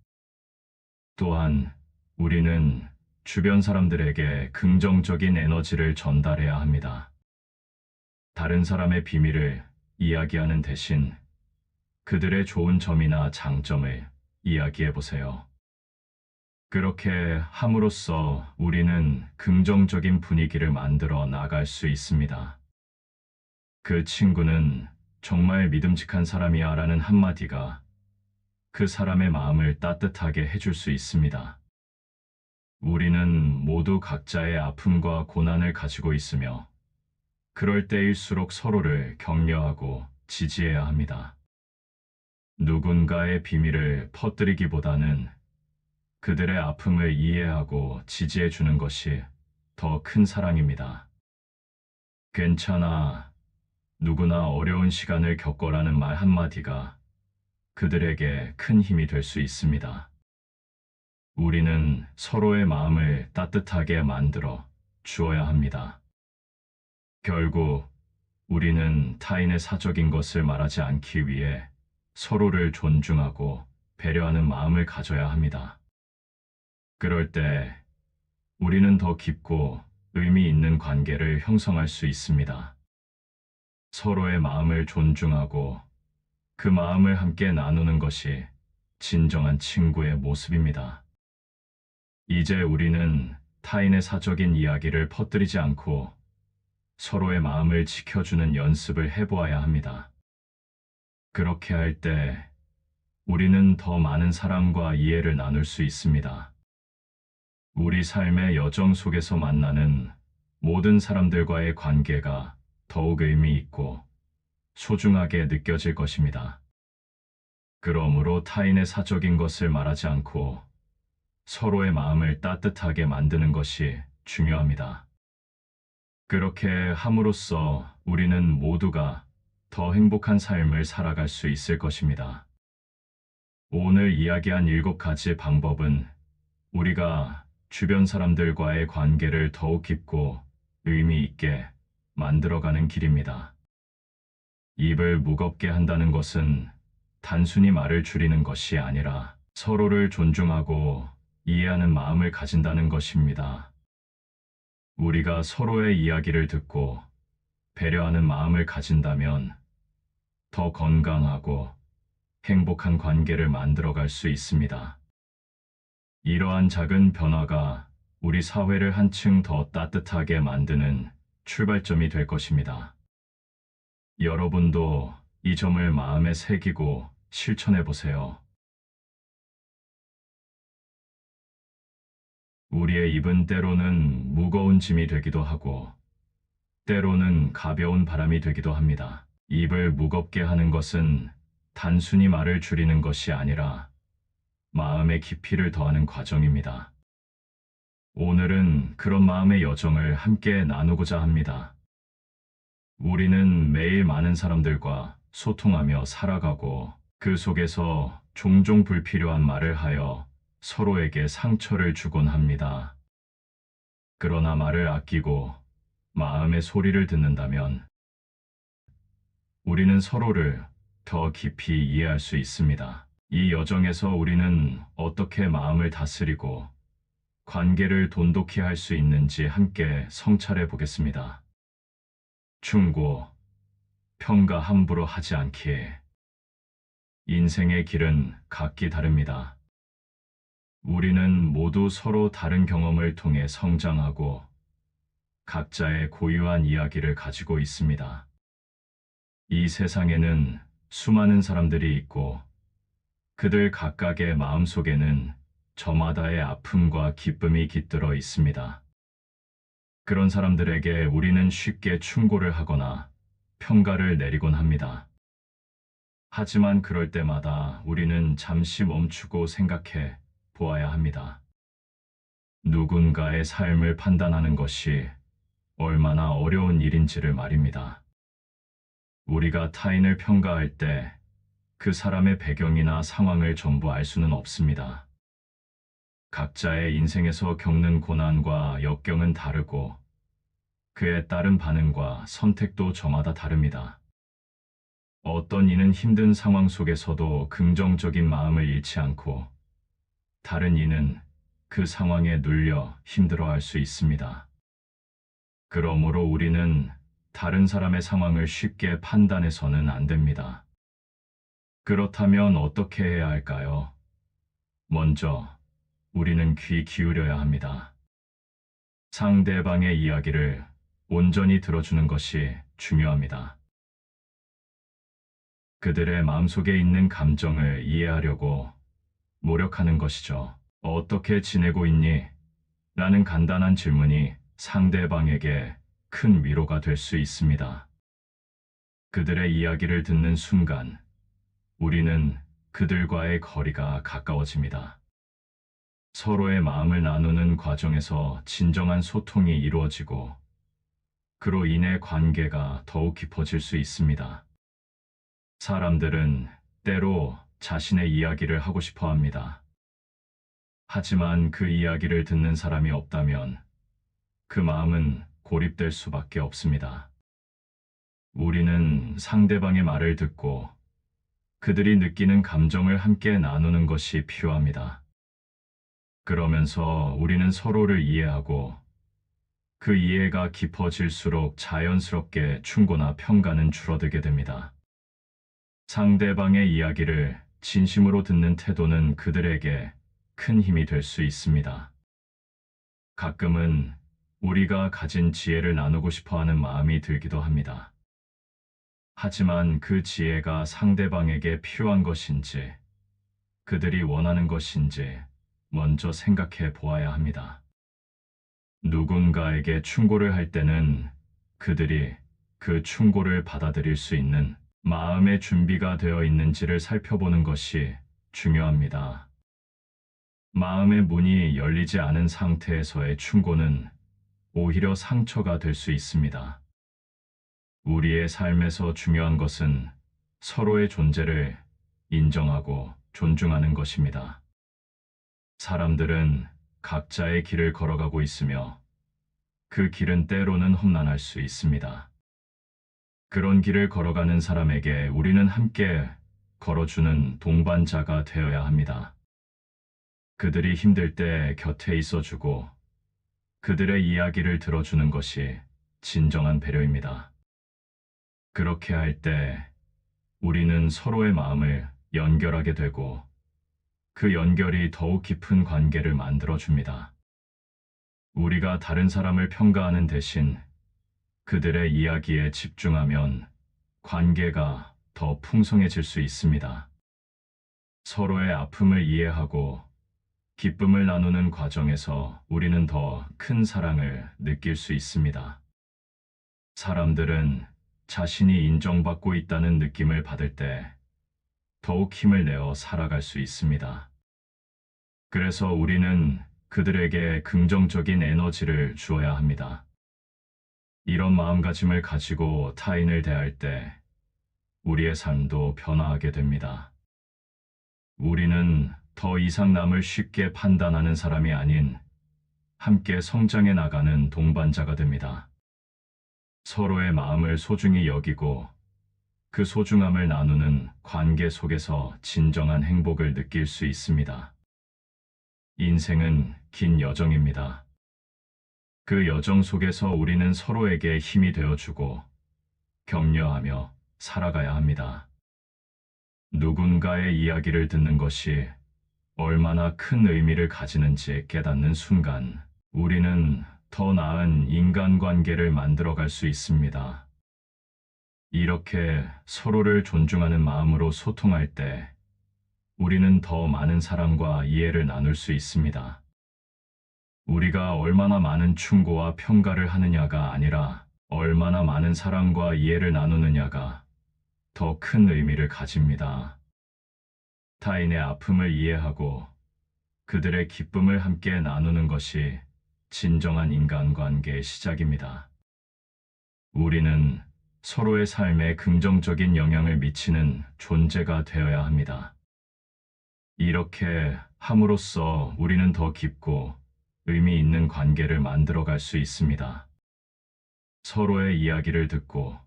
또한 우리는 주변 사람들에게 긍정적인 에너지를 전달해야 합니다. 다른 사람의 비밀을 이야기하는 대신 그들의 좋은 점이나 장점을 이야기해 보세요. 그렇게 함으로써 우리는 긍정적인 분위기를 만들어 나갈 수 있습니다. 그 친구는 정말 믿음직한 사람이야 라는 한마디가 그 사람의 마음을 따뜻하게 해줄 수 있습니다. 우리는 모두 각자의 아픔과 고난을 가지고 있으며 그럴 때일수록 서로를 격려하고 지지해야 합니다. 누군가의 비밀을 퍼뜨리기보다는 그들의 아픔을 이해하고 지지해 주는 것이 더 큰 사랑입니다. 괜찮아. 누구나 어려운 시간을 겪어라는 말 한마디가 그들에게 큰 힘이 될 수 있습니다. 우리는 서로의 마음을 따뜻하게 만들어 주어야 합니다. 결국 우리는 타인의 사적인 것을 말하지 않기 위해 서로를 존중하고 배려하는 마음을 가져야 합니다. 그럴 때 우리는 더 깊고 의미 있는 관계를 형성할 수 있습니다. 서로의 마음을 존중하고 그 마음을 함께 나누는 것이 진정한 친구의 모습입니다. 이제 우리는 타인의 사적인 이야기를 퍼뜨리지 않고 서로의 마음을 지켜주는 연습을 해보아야 합니다. 그렇게 할 때 우리는 더 많은 사랑과 이해를 나눌 수 있습니다. 우리 삶의 여정 속에서 만나는 모든 사람들과의 관계가 더욱 의미 있고 소중하게 느껴질 것입니다. 그러므로 타인의 사적인 것을 말하지 않고 서로의 마음을 따뜻하게 만드는 것이 중요합니다. 그렇게 함으로써 우리는 모두가 더 행복한 삶을 살아갈 수 있을 것입니다. 오늘 이야기한 7가지 방법은 우리가 주변 사람들과의 관계를 더욱 깊고 의미 있게 만들어가는 길입니다. 입을 무겁게 한다는 것은 단순히 말을 줄이는 것이 아니라 서로를 존중하고 이해하는 마음을 가진다는 것입니다. 우리가 서로의 이야기를 듣고 배려하는 마음을 가진다면 더 건강하고 행복한 관계를 만들어갈 수 있습니다. 이러한 작은 변화가 우리 사회를 한층 더 따뜻하게 만드는 출발점이 될 것입니다. 여러분도 이 점을 마음에 새기고 실천해 보세요. 우리의 입은 때로는 무거운 짐이 되기도 하고, 때로는 가벼운 바람이 되기도 합니다. 입을 무겁게 하는 것은 단순히 말을 줄이는 것이 아니라 마음의 깊이를 더하는 과정입니다. 오늘은 그런 마음의 여정을 함께 나누고자 합니다. 우리는 매일 많은 사람들과 소통하며 살아가고 그 속에서 종종 불필요한 말을 하여 서로에게 상처를 주곤 합니다. 그러나 말을 아끼고 마음의 소리를 듣는다면 우리는 서로를 더 깊이 이해할 수 있습니다. 이 여정에서 우리는 어떻게 마음을 다스리고 관계를 돈독히 할 수 있는지 함께 성찰해 보겠습니다. 충고, 평가 함부로 하지 않기에. 인생의 길은 각기 다릅니다. 우리는 모두 서로 다른 경험을 통해 성장하고 각자의 고유한 이야기를 가지고 있습니다. 이 세상에는 수많은 사람들이 있고 그들 각각의 마음속에는 저마다의 아픔과 기쁨이 깃들어 있습니다. 그런 사람들에게 우리는 쉽게 충고를 하거나 평가를 내리곤 합니다. 하지만 그럴 때마다 우리는 잠시 멈추고 생각해 보아야 합니다. 누군가의 삶을 판단하는 것이 얼마나 어려운 일인지를 말입니다. 우리가 타인을 평가할 때 그 사람의 배경이나 상황을 전부 알 수는 없습니다. 각자의 인생에서 겪는 고난과 역경은 다르고 그에 따른 반응과 선택도 저마다 다릅니다. 어떤 이는 힘든 상황 속에서도 긍정적인 마음을 잃지 않고 다른 이는 그 상황에 눌려 힘들어할 수 있습니다. 그러므로 우리는 다른 사람의 상황을 쉽게 판단해서는 안 됩니다. 그렇다면 어떻게 해야 할까요? 먼저 우리는 귀 기울여야 합니다. 상대방의 이야기를 온전히 들어주는 것이 중요합니다. 그들의 마음속에 있는 감정을 이해하려고 노력하는 것이죠. 어떻게 지내고 있니? 라는 간단한 질문이 상대방에게 큰 위로가 될 수 있습니다. 그들의 이야기를 듣는 순간 우리는 그들과의 거리가 가까워집니다. 서로의 마음을 나누는 과정에서 진정한 소통이 이루어지고 그로 인해 관계가 더욱 깊어질 수 있습니다. 사람들은 때로 자신의 이야기를 하고 싶어 합니다. 하지만 그 이야기를 듣는 사람이 없다면 그 마음은 고립될 수밖에 없습니다. 우리는 상대방의 말을 듣고 그들이 느끼는 감정을 함께 나누는 것이 필요합니다. 그러면서 우리는 서로를 이해하고 그 이해가 깊어질수록 자연스럽게 충고나 평가는 줄어들게 됩니다. 상대방의 이야기를 진심으로 듣는 태도는 그들에게 큰 힘이 될 수 있습니다. 가끔은 우리가 가진 지혜를 나누고 싶어 하는 마음이 들기도 합니다. 하지만 그 지혜가 상대방에게 필요한 것인지, 그들이 원하는 것인지 먼저 생각해 보아야 합니다. 누군가에게 충고를 할 때는 그들이 그 충고를 받아들일 수 있는 마음의 준비가 되어 있는지를 살펴보는 것이 중요합니다. 마음의 문이 열리지 않은 상태에서의 충고는 오히려 상처가 될 수 있습니다. 우리의 삶에서 중요한 것은 서로의 존재를 인정하고 존중하는 것입니다. 사람들은 각자의 길을 걸어가고 있으며 그 길은 때로는 험난할 수 있습니다. 그런 길을 걸어가는 사람에게 우리는 함께 걸어주는 동반자가 되어야 합니다. 그들이 힘들 때 곁에 있어주고 그들의 이야기를 들어주는 것이 진정한 배려입니다. 그렇게 할 때 우리는 서로의 마음을 연결하게 되고 그 연결이 더욱 깊은 관계를 만들어줍니다. 우리가 다른 사람을 평가하는 대신 그들의 이야기에 집중하면 관계가 더 풍성해질 수 있습니다. 서로의 아픔을 이해하고 기쁨을 나누는 과정에서 우리는 더 큰 사랑을 느낄 수 있습니다. 사람들은 자신이 인정받고 있다는 느낌을 받을 때 더욱 힘을 내어 살아갈 수 있습니다. 그래서 우리는 그들에게 긍정적인 에너지를 주어야 합니다. 이런 마음가짐을 가지고 타인을 대할 때 우리의 삶도 변화하게 됩니다. 우리는 더 이상 남을 쉽게 판단하는 사람이 아닌 함께 성장해 나가는 동반자가 됩니다. 서로의 마음을 소중히 여기고 그 소중함을 나누는 관계 속에서 진정한 행복을 느낄 수 있습니다. 인생은 긴 여정입니다. 그 여정 속에서 우리는 서로에게 힘이 되어주고 격려하며 살아가야 합니다. 누군가의 이야기를 듣는 것이 얼마나 큰 의미를 가지는지 깨닫는 순간 우리는 더 나은 인간관계를 만들어갈 수 있습니다. 이렇게 서로를 존중하는 마음으로 소통할 때 우리는 더 많은 사랑과 이해를 나눌 수 있습니다. 우리가 얼마나 많은 충고와 평가를 하느냐가 아니라 얼마나 많은 사랑과 이해를 나누느냐가 더 큰 의미를 가집니다. 타인의 아픔을 이해하고 그들의 기쁨을 함께 나누는 것이 진정한 인간관계의 시작입니다. 우리는 서로의 삶에 긍정적인 영향을 미치는 존재가 되어야 합니다. 이렇게 함으로써 우리는 더 깊고 의미 있는 관계를 만들어갈 수 있습니다. 서로의 이야기를 듣고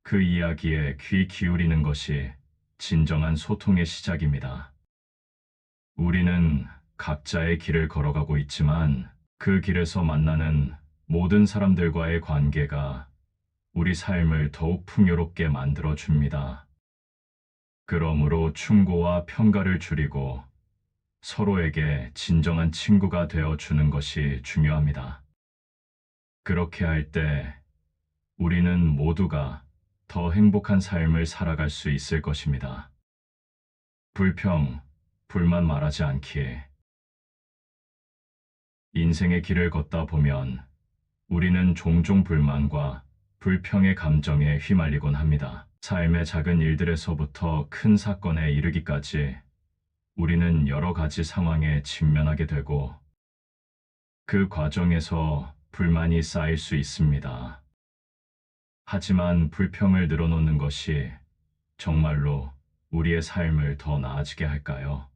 그 이야기에 귀 기울이는 것이 진정한 소통의 시작입니다. 우리는 각자의 길을 걸어가고 있지만 그 길에서 만나는 모든 사람들과의 관계가 우리 삶을 더욱 풍요롭게 만들어 줍니다. 그러므로 충고와 평가를 줄이고 서로에게 진정한 친구가 되어 주는 것이 중요합니다. 그렇게 할 때 우리는 모두가 더 행복한 삶을 살아갈 수 있을 것입니다. 불평, 불만 말하지 않기. 인생의 길을 걷다 보면 우리는 종종 불만과 불평의 감정에 휘말리곤 합니다. 삶의 작은 일들에서부터 큰 사건에 이르기까지 우리는 여러 가지 상황에 직면하게 되고 그 과정에서 불만이 쌓일 수 있습니다. 하지만 불평을 늘어놓는 것이 정말로 우리의 삶을 더 나아지게 할까요?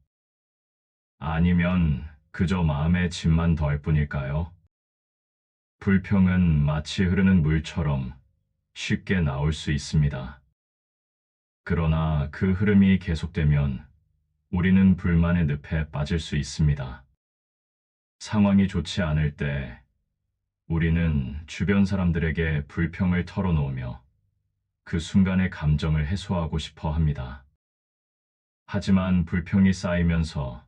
아니면 그저 마음의 짐만 더할 뿐일까요? 불평은 마치 흐르는 물처럼 쉽게 나올 수 있습니다. 그러나 그 흐름이 계속되면 우리는 불만의 늪에 빠질 수 있습니다. 상황이 좋지 않을 때 우리는 주변 사람들에게 불평을 털어놓으며 그 순간의 감정을 해소하고 싶어 합니다. 하지만 불평이 쌓이면서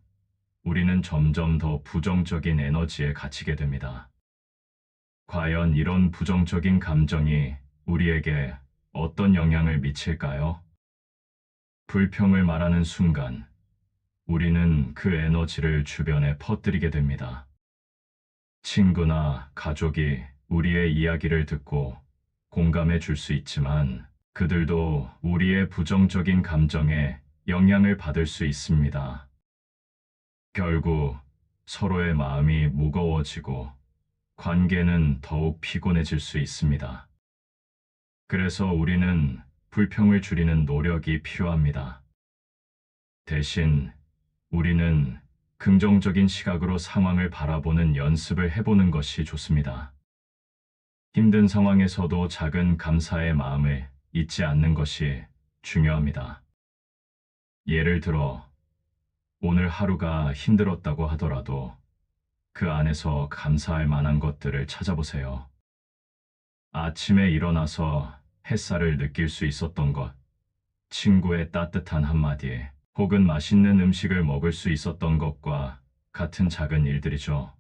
우리는 점점 더 부정적인 에너지에 갇히게 됩니다. 과연 이런 부정적인 감정이 우리에게 어떤 영향을 미칠까요? 불평을 말하는 순간 우리는 그 에너지를 주변에 퍼뜨리게 됩니다. 친구나 가족이 우리의 이야기를 듣고 공감해 줄 수 있지만 그들도 우리의 부정적인 감정에 영향을 받을 수 있습니다. 결국 서로의 마음이 무거워지고 관계는 더욱 피곤해질 수 있습니다. 그래서 우리는 불평을 줄이는 노력이 필요합니다. 대신 우리는 긍정적인 시각으로 상황을 바라보는 연습을 해보는 것이 좋습니다. 힘든 상황에서도 작은 감사의 마음을 잊지 않는 것이 중요합니다. 예를 들어, 오늘 하루가 힘들었다고 하더라도 그 안에서 감사할 만한 것들을 찾아보세요. 아침에 일어나서 햇살을 느낄 수 있었던 것, 친구의 따뜻한 한마디, 혹은 맛있는 음식을 먹을 수 있었던 것과 같은 작은 일들이죠.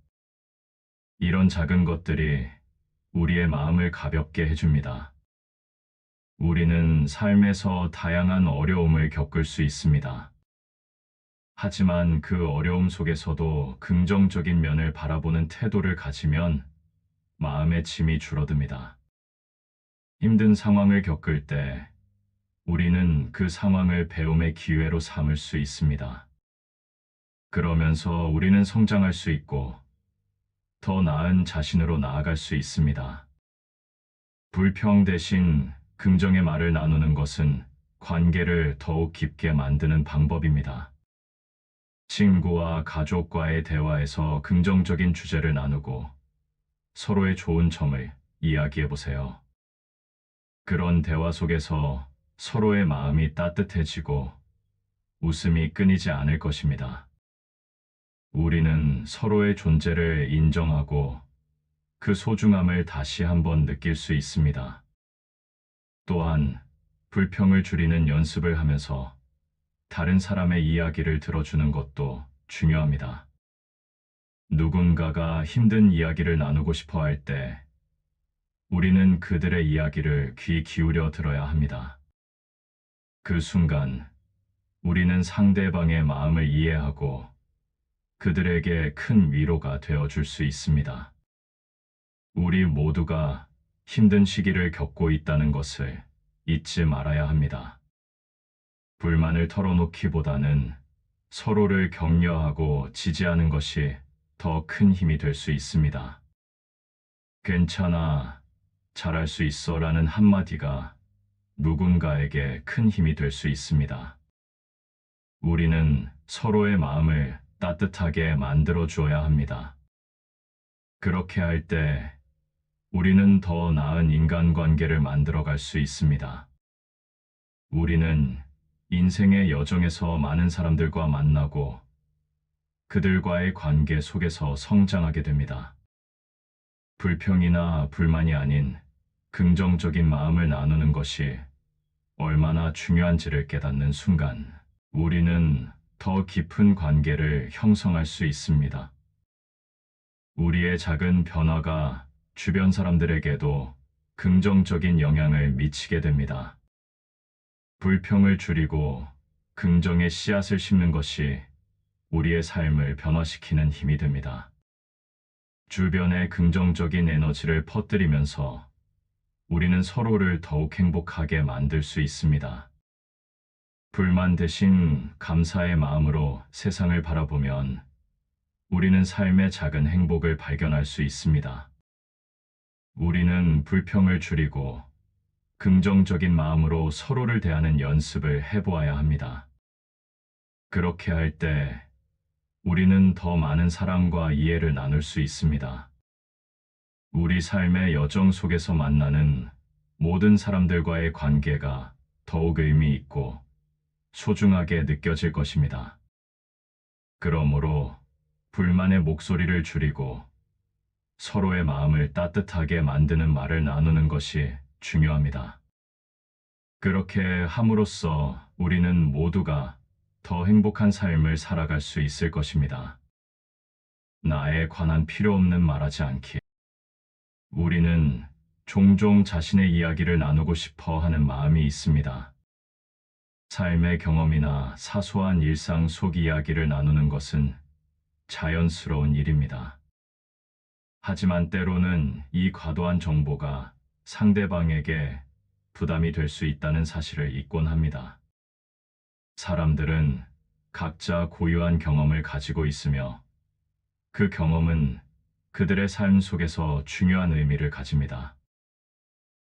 이런 작은 것들이 우리의 마음을 가볍게 해줍니다. 우리는 삶에서 다양한 어려움을 겪을 수 있습니다. 하지만 그 어려움 속에서도 긍정적인 면을 바라보는 태도를 가지면 마음의 짐이 줄어듭니다. 힘든 상황을 겪을 때 우리는 그 상황을 배움의 기회로 삼을 수 있습니다. 그러면서 우리는 성장할 수 있고 더 나은 자신으로 나아갈 수 있습니다. 불평 대신 긍정의 말을 나누는 것은 관계를 더욱 깊게 만드는 방법입니다. 친구와 가족과의 대화에서 긍정적인 주제를 나누고 서로의 좋은 점을 이야기해 보세요. 그런 대화 속에서 서로의 마음이 따뜻해지고 웃음이 끊이지 않을 것입니다. 우리는 서로의 존재를 인정하고 그 소중함을 다시 한번 느낄 수 있습니다. 또한 불평을 줄이는 연습을 하면서 다른 사람의 이야기를 들어주는 것도 중요합니다. 누군가가 힘든 이야기를 나누고 싶어 할 때 우리는 그들의 이야기를 귀 기울여 들어야 합니다. 그 순간 우리는 상대방의 마음을 이해하고 그들에게 큰 위로가 되어 줄 수 있습니다. 우리 모두가 힘든 시기를 겪고 있다는 것을 잊지 말아야 합니다. 불만을 털어놓기보다는 서로를 격려하고 지지하는 것이 더 큰 힘이 될 수 있습니다. 괜찮아, 잘할 수 있어 라는 한마디가 누군가에게 큰 힘이 될 수 있습니다. 우리는 서로의 마음을 따뜻하게 만들어 주어야 합니다. 그렇게 할 때 우리는 더 나은 인간관계를 만들어 갈 수 있습니다. 우리는 인생의 여정에서 많은 사람들과 만나고 그들과의 관계 속에서 성장하게 됩니다. 불평이나 불만이 아닌 긍정적인 마음을 나누는 것이 얼마나 중요한지를 깨닫는 순간 우리는 더 깊은 관계를 형성할 수 있습니다. 우리의 작은 변화가 주변 사람들에게도 긍정적인 영향을 미치게 됩니다. 불평을 줄이고 긍정의 씨앗을 심는 것이 우리의 삶을 변화시키는 힘이 됩니다. 주변에 긍정적인 에너지를 퍼뜨리면서 우리는 서로를 더욱 행복하게 만들 수 있습니다. 불만 대신 감사의 마음으로 세상을 바라보면 우리는 삶의 작은 행복을 발견할 수 있습니다. 우리는 불평을 줄이고 긍정적인 마음으로 서로를 대하는 연습을 해보아야 합니다. 그렇게 할 때 우리는 더 많은 사랑과 이해를 나눌 수 있습니다. 우리 삶의 여정 속에서 만나는 모든 사람들과의 관계가 더욱 의미 있고 소중하게 느껴질 것입니다. 그러므로 불만의 목소리를 줄이고 서로의 마음을 따뜻하게 만드는 말을 나누는 것이 중요합니다. 그렇게 함으로써 우리는 모두가 더 행복한 삶을 살아갈 수 있을 것입니다. 나에 관한 필요 없는 말하지 않기. 우리는 종종 자신의 이야기를 나누고 싶어 하는 마음이 있습니다. 삶의 경험이나 사소한 일상 속 이야기를 나누는 것은 자연스러운 일입니다. 하지만 때로는 이 과도한 정보가 상대방에게 부담이 될 수 있다는 사실을 잊곤 합니다. 사람들은 각자 고유한 경험을 가지고 있으며 그 경험은 그들의 삶 속에서 중요한 의미를 가집니다.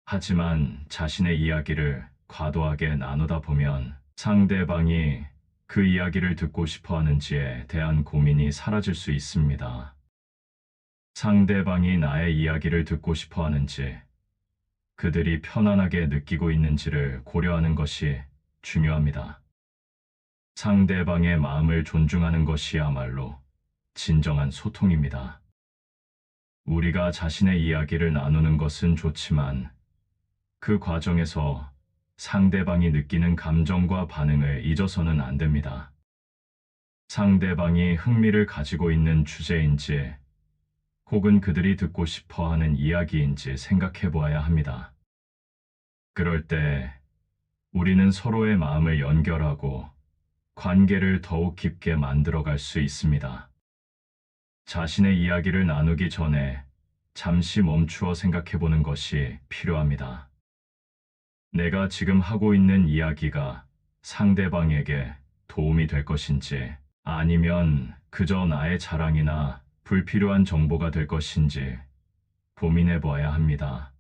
하지만 자신의 이야기를 과도하게 나누다 보면 상대방이 그 이야기를 듣고 싶어 하는지에 대한 고민이 사라질 수 있습니다. 상대방이 나의 이야기를 듣고 싶어 하는지, 그들이 편안하게 느끼고 있는지를 고려하는 것이 중요합니다. 상대방의 마음을 존중하는 것이야말로 진정한 소통입니다. 우리가 자신의 이야기를 나누는 것은 좋지만 그 과정에서 상대방이 느끼는 감정과 반응을 잊어서는 안 됩니다. 상대방이 흥미를 가지고 있는 주제인지 혹은 그들이 듣고 싶어 하는 이야기인지 생각해 보아야 합니다. 그럴 때 우리는 서로의 마음을 연결하고 관계를 더욱 깊게 만들어갈 수 있습니다. 자신의 이야기를 나누기 전에 잠시 멈추어 생각해 보는 것이 필요합니다. 내가 지금 하고 있는 이야기가 상대방에게 도움이 될 것인지, 아니면 그저 나의 자랑이나 불필요한 정보가 될 것인지 고민해 보아야 합니다.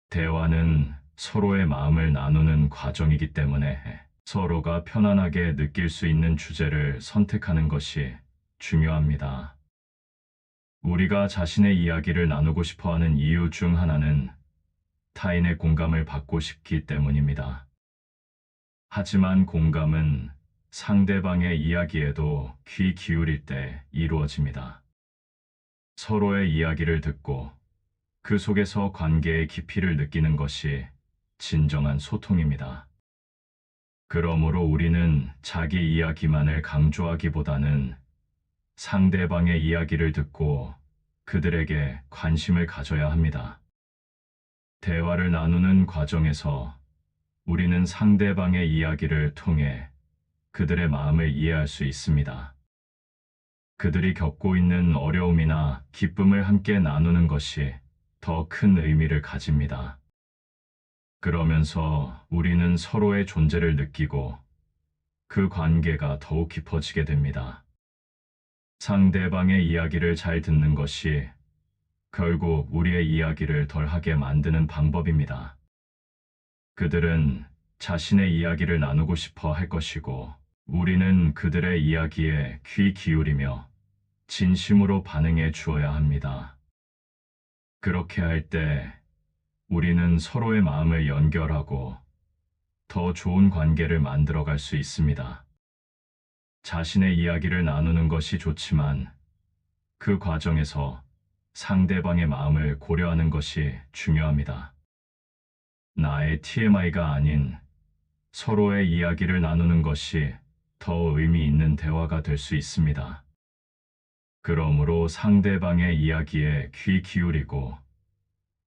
대화는 서로의 마음을 나누는 과정이기 때문에 서로가 편안하게 느낄 수 있는 주제를 선택하는 것이 중요합니다. 우리가 자신의 이야기를 나누고 싶어 하는 이유 중 하나는 타인의 공감을 받고 싶기 때문입니다. 하지만 공감은 상대방의 이야기에도 귀 기울일 때 이루어집니다. 서로의 이야기를 듣고 그 속에서 관계의 깊이를 느끼는 것이 진정한 소통입니다. 그러므로 우리는 자기 이야기만을 강조하기보다는 상대방의 이야기를 듣고 그들에게 관심을 가져야 합니다. 대화를 나누는 과정에서 우리는 상대방의 이야기를 통해 그들의 마음을 이해할 수 있습니다. 그들이 겪고 있는 어려움이나 기쁨을 함께 나누는 것이 더 큰 의미를 가집니다. 그러면서 우리는 서로의 존재를 느끼고 그 관계가 더욱 깊어지게 됩니다. 상대방의 이야기를 잘 듣는 것이 결국 우리의 이야기를 덜하게 만드는 방법입니다. 그들은 자신의 이야기를 나누고 싶어 할 것이고, 우리는 그들의 이야기에 귀 기울이며 진심으로 반응해 주어야 합니다. 그렇게 할 때 우리는 서로의 마음을 연결하고 더 좋은 관계를 만들어갈 수 있습니다. 자신의 이야기를 나누는 것이 좋지만 그 과정에서 상대방의 마음을 고려하는 것이 중요합니다. 나의 TMI가 아닌 서로의 이야기를 나누는 것이 더 의미 있는 대화가 될 수 있습니다. 그러므로 상대방의 이야기에 귀 기울이고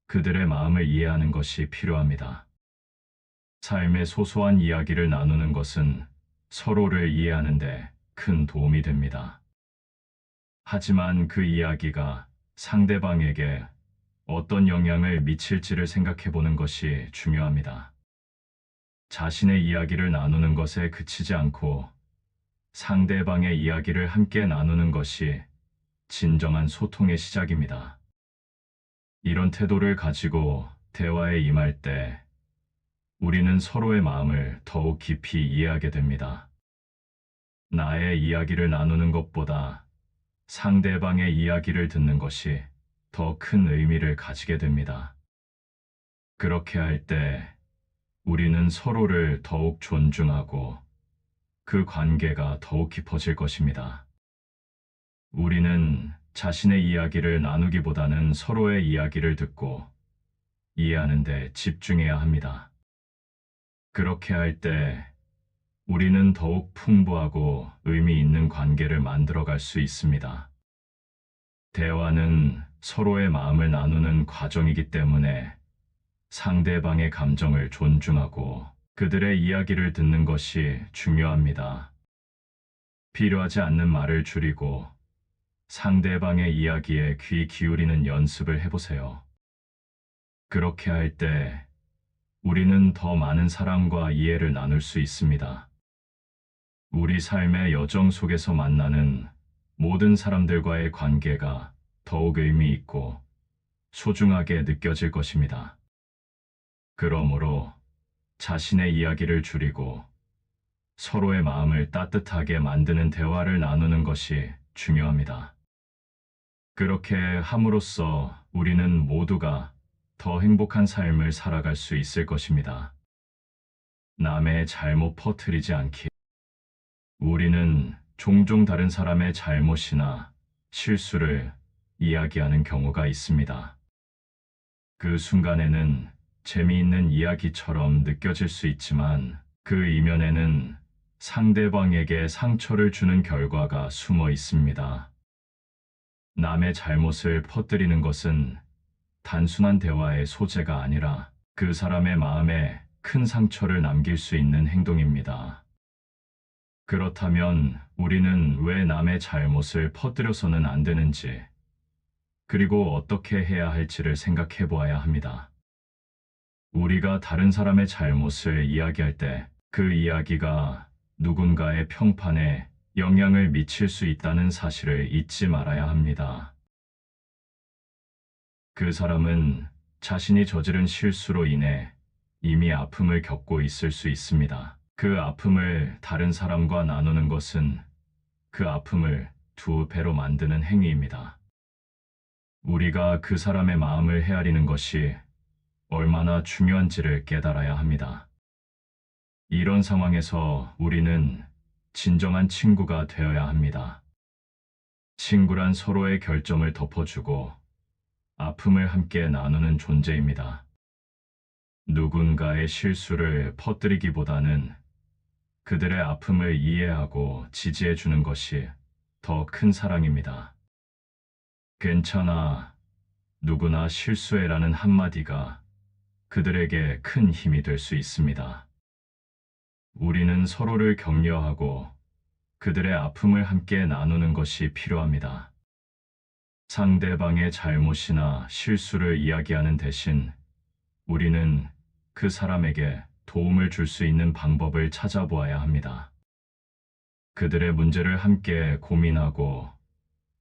그들의 마음을 이해하는 것이 필요합니다. 삶의 소소한 이야기를 나누는 것은 서로를 이해하는 데 큰 도움이 됩니다. 하지만 그 이야기가 상대방에게 어떤 영향을 미칠지를 생각해 보는 것이 중요합니다. 자신의 이야기를 나누는 것에 그치지 않고 상대방의 이야기를 함께 나누는 것이 진정한 소통의 시작입니다. 이런 태도를 가지고 대화에 임할 때 우리는 서로의 마음을 더욱 깊이 이해하게 됩니다. 나의 이야기를 나누는 것보다 상대방의 이야기를 듣는 것이 더 큰 의미를 가지게 됩니다. 그렇게 할 때 우리는 서로를 더욱 존중하고 그 관계가 더욱 깊어질 것입니다. 우리는 자신의 이야기를 나누기보다는 서로의 이야기를 듣고 이해하는 데 집중해야 합니다. 그렇게 할 때 우리는 더욱 풍부하고 의미 있는 관계를 만들어갈 수 있습니다. 대화는 서로의 마음을 나누는 과정이기 때문에 상대방의 감정을 존중하고 그들의 이야기를 듣는 것이 중요합니다. 필요하지 않는 말을 줄이고 상대방의 이야기에 귀 기울이는 연습을 해보세요. 그렇게 할 때 우리는 더 많은 사랑과 이해를 나눌 수 있습니다. 우리 삶의 여정 속에서 만나는 모든 사람들과의 관계가 더욱 의미 있고 소중하게 느껴질 것입니다. 그러므로 자신의 이야기를 줄이고 서로의 마음을 따뜻하게 만드는 대화를 나누는 것이 중요합니다. 그렇게 함으로써 우리는 모두가 더 행복한 삶을 살아갈 수 있을 것입니다. 남의 잘못 퍼뜨리지 않기. 우리는 종종 다른 사람의 잘못이나 실수를 이야기하는 경우가 있습니다. 그 순간에는 재미있는 이야기처럼 느껴질 수 있지만 그 이면에는 상대방에게 상처를 주는 결과가 숨어 있습니다. 남의 잘못을 퍼뜨리는 것은 단순한 대화의 소재가 아니라 그 사람의 마음에 큰 상처를 남길 수 있는 행동입니다. 그렇다면 우리는 왜 남의 잘못을 퍼뜨려서는 안 되는지, 그리고 어떻게 해야 할지를 생각해 보아야 합니다. 우리가 다른 사람의 잘못을 이야기할 때 그 이야기가 누군가의 평판에 영향을 미칠 수 있다는 사실을 잊지 말아야 합니다. 그 사람은 자신이 저지른 실수로 인해 이미 아픔을 겪고 있을 수 있습니다. 그 아픔을 다른 사람과 나누는 것은 그 아픔을 두 배로 만드는 행위입니다. 우리가 그 사람의 마음을 헤아리는 것이 얼마나 중요한지를 깨달아야 합니다. 이런 상황에서 우리는 진정한 친구가 되어야 합니다. 친구란 서로의 결점을 덮어주고 아픔을 함께 나누는 존재입니다. 누군가의 실수를 퍼뜨리기보다는 그들의 아픔을 이해하고 지지해 주는 것이 더 큰 사랑입니다. 괜찮아, 누구나 실수해라는 한마디가 그들에게 큰 힘이 될 수 있습니다. 우리는 서로를 격려하고 그들의 아픔을 함께 나누는 것이 필요합니다. 상대방의 잘못이나 실수를 이야기하는 대신 우리는 그 사람에게 도움을 줄 수 있는 방법을 찾아보아야 합니다. 그들의 문제를 함께 고민하고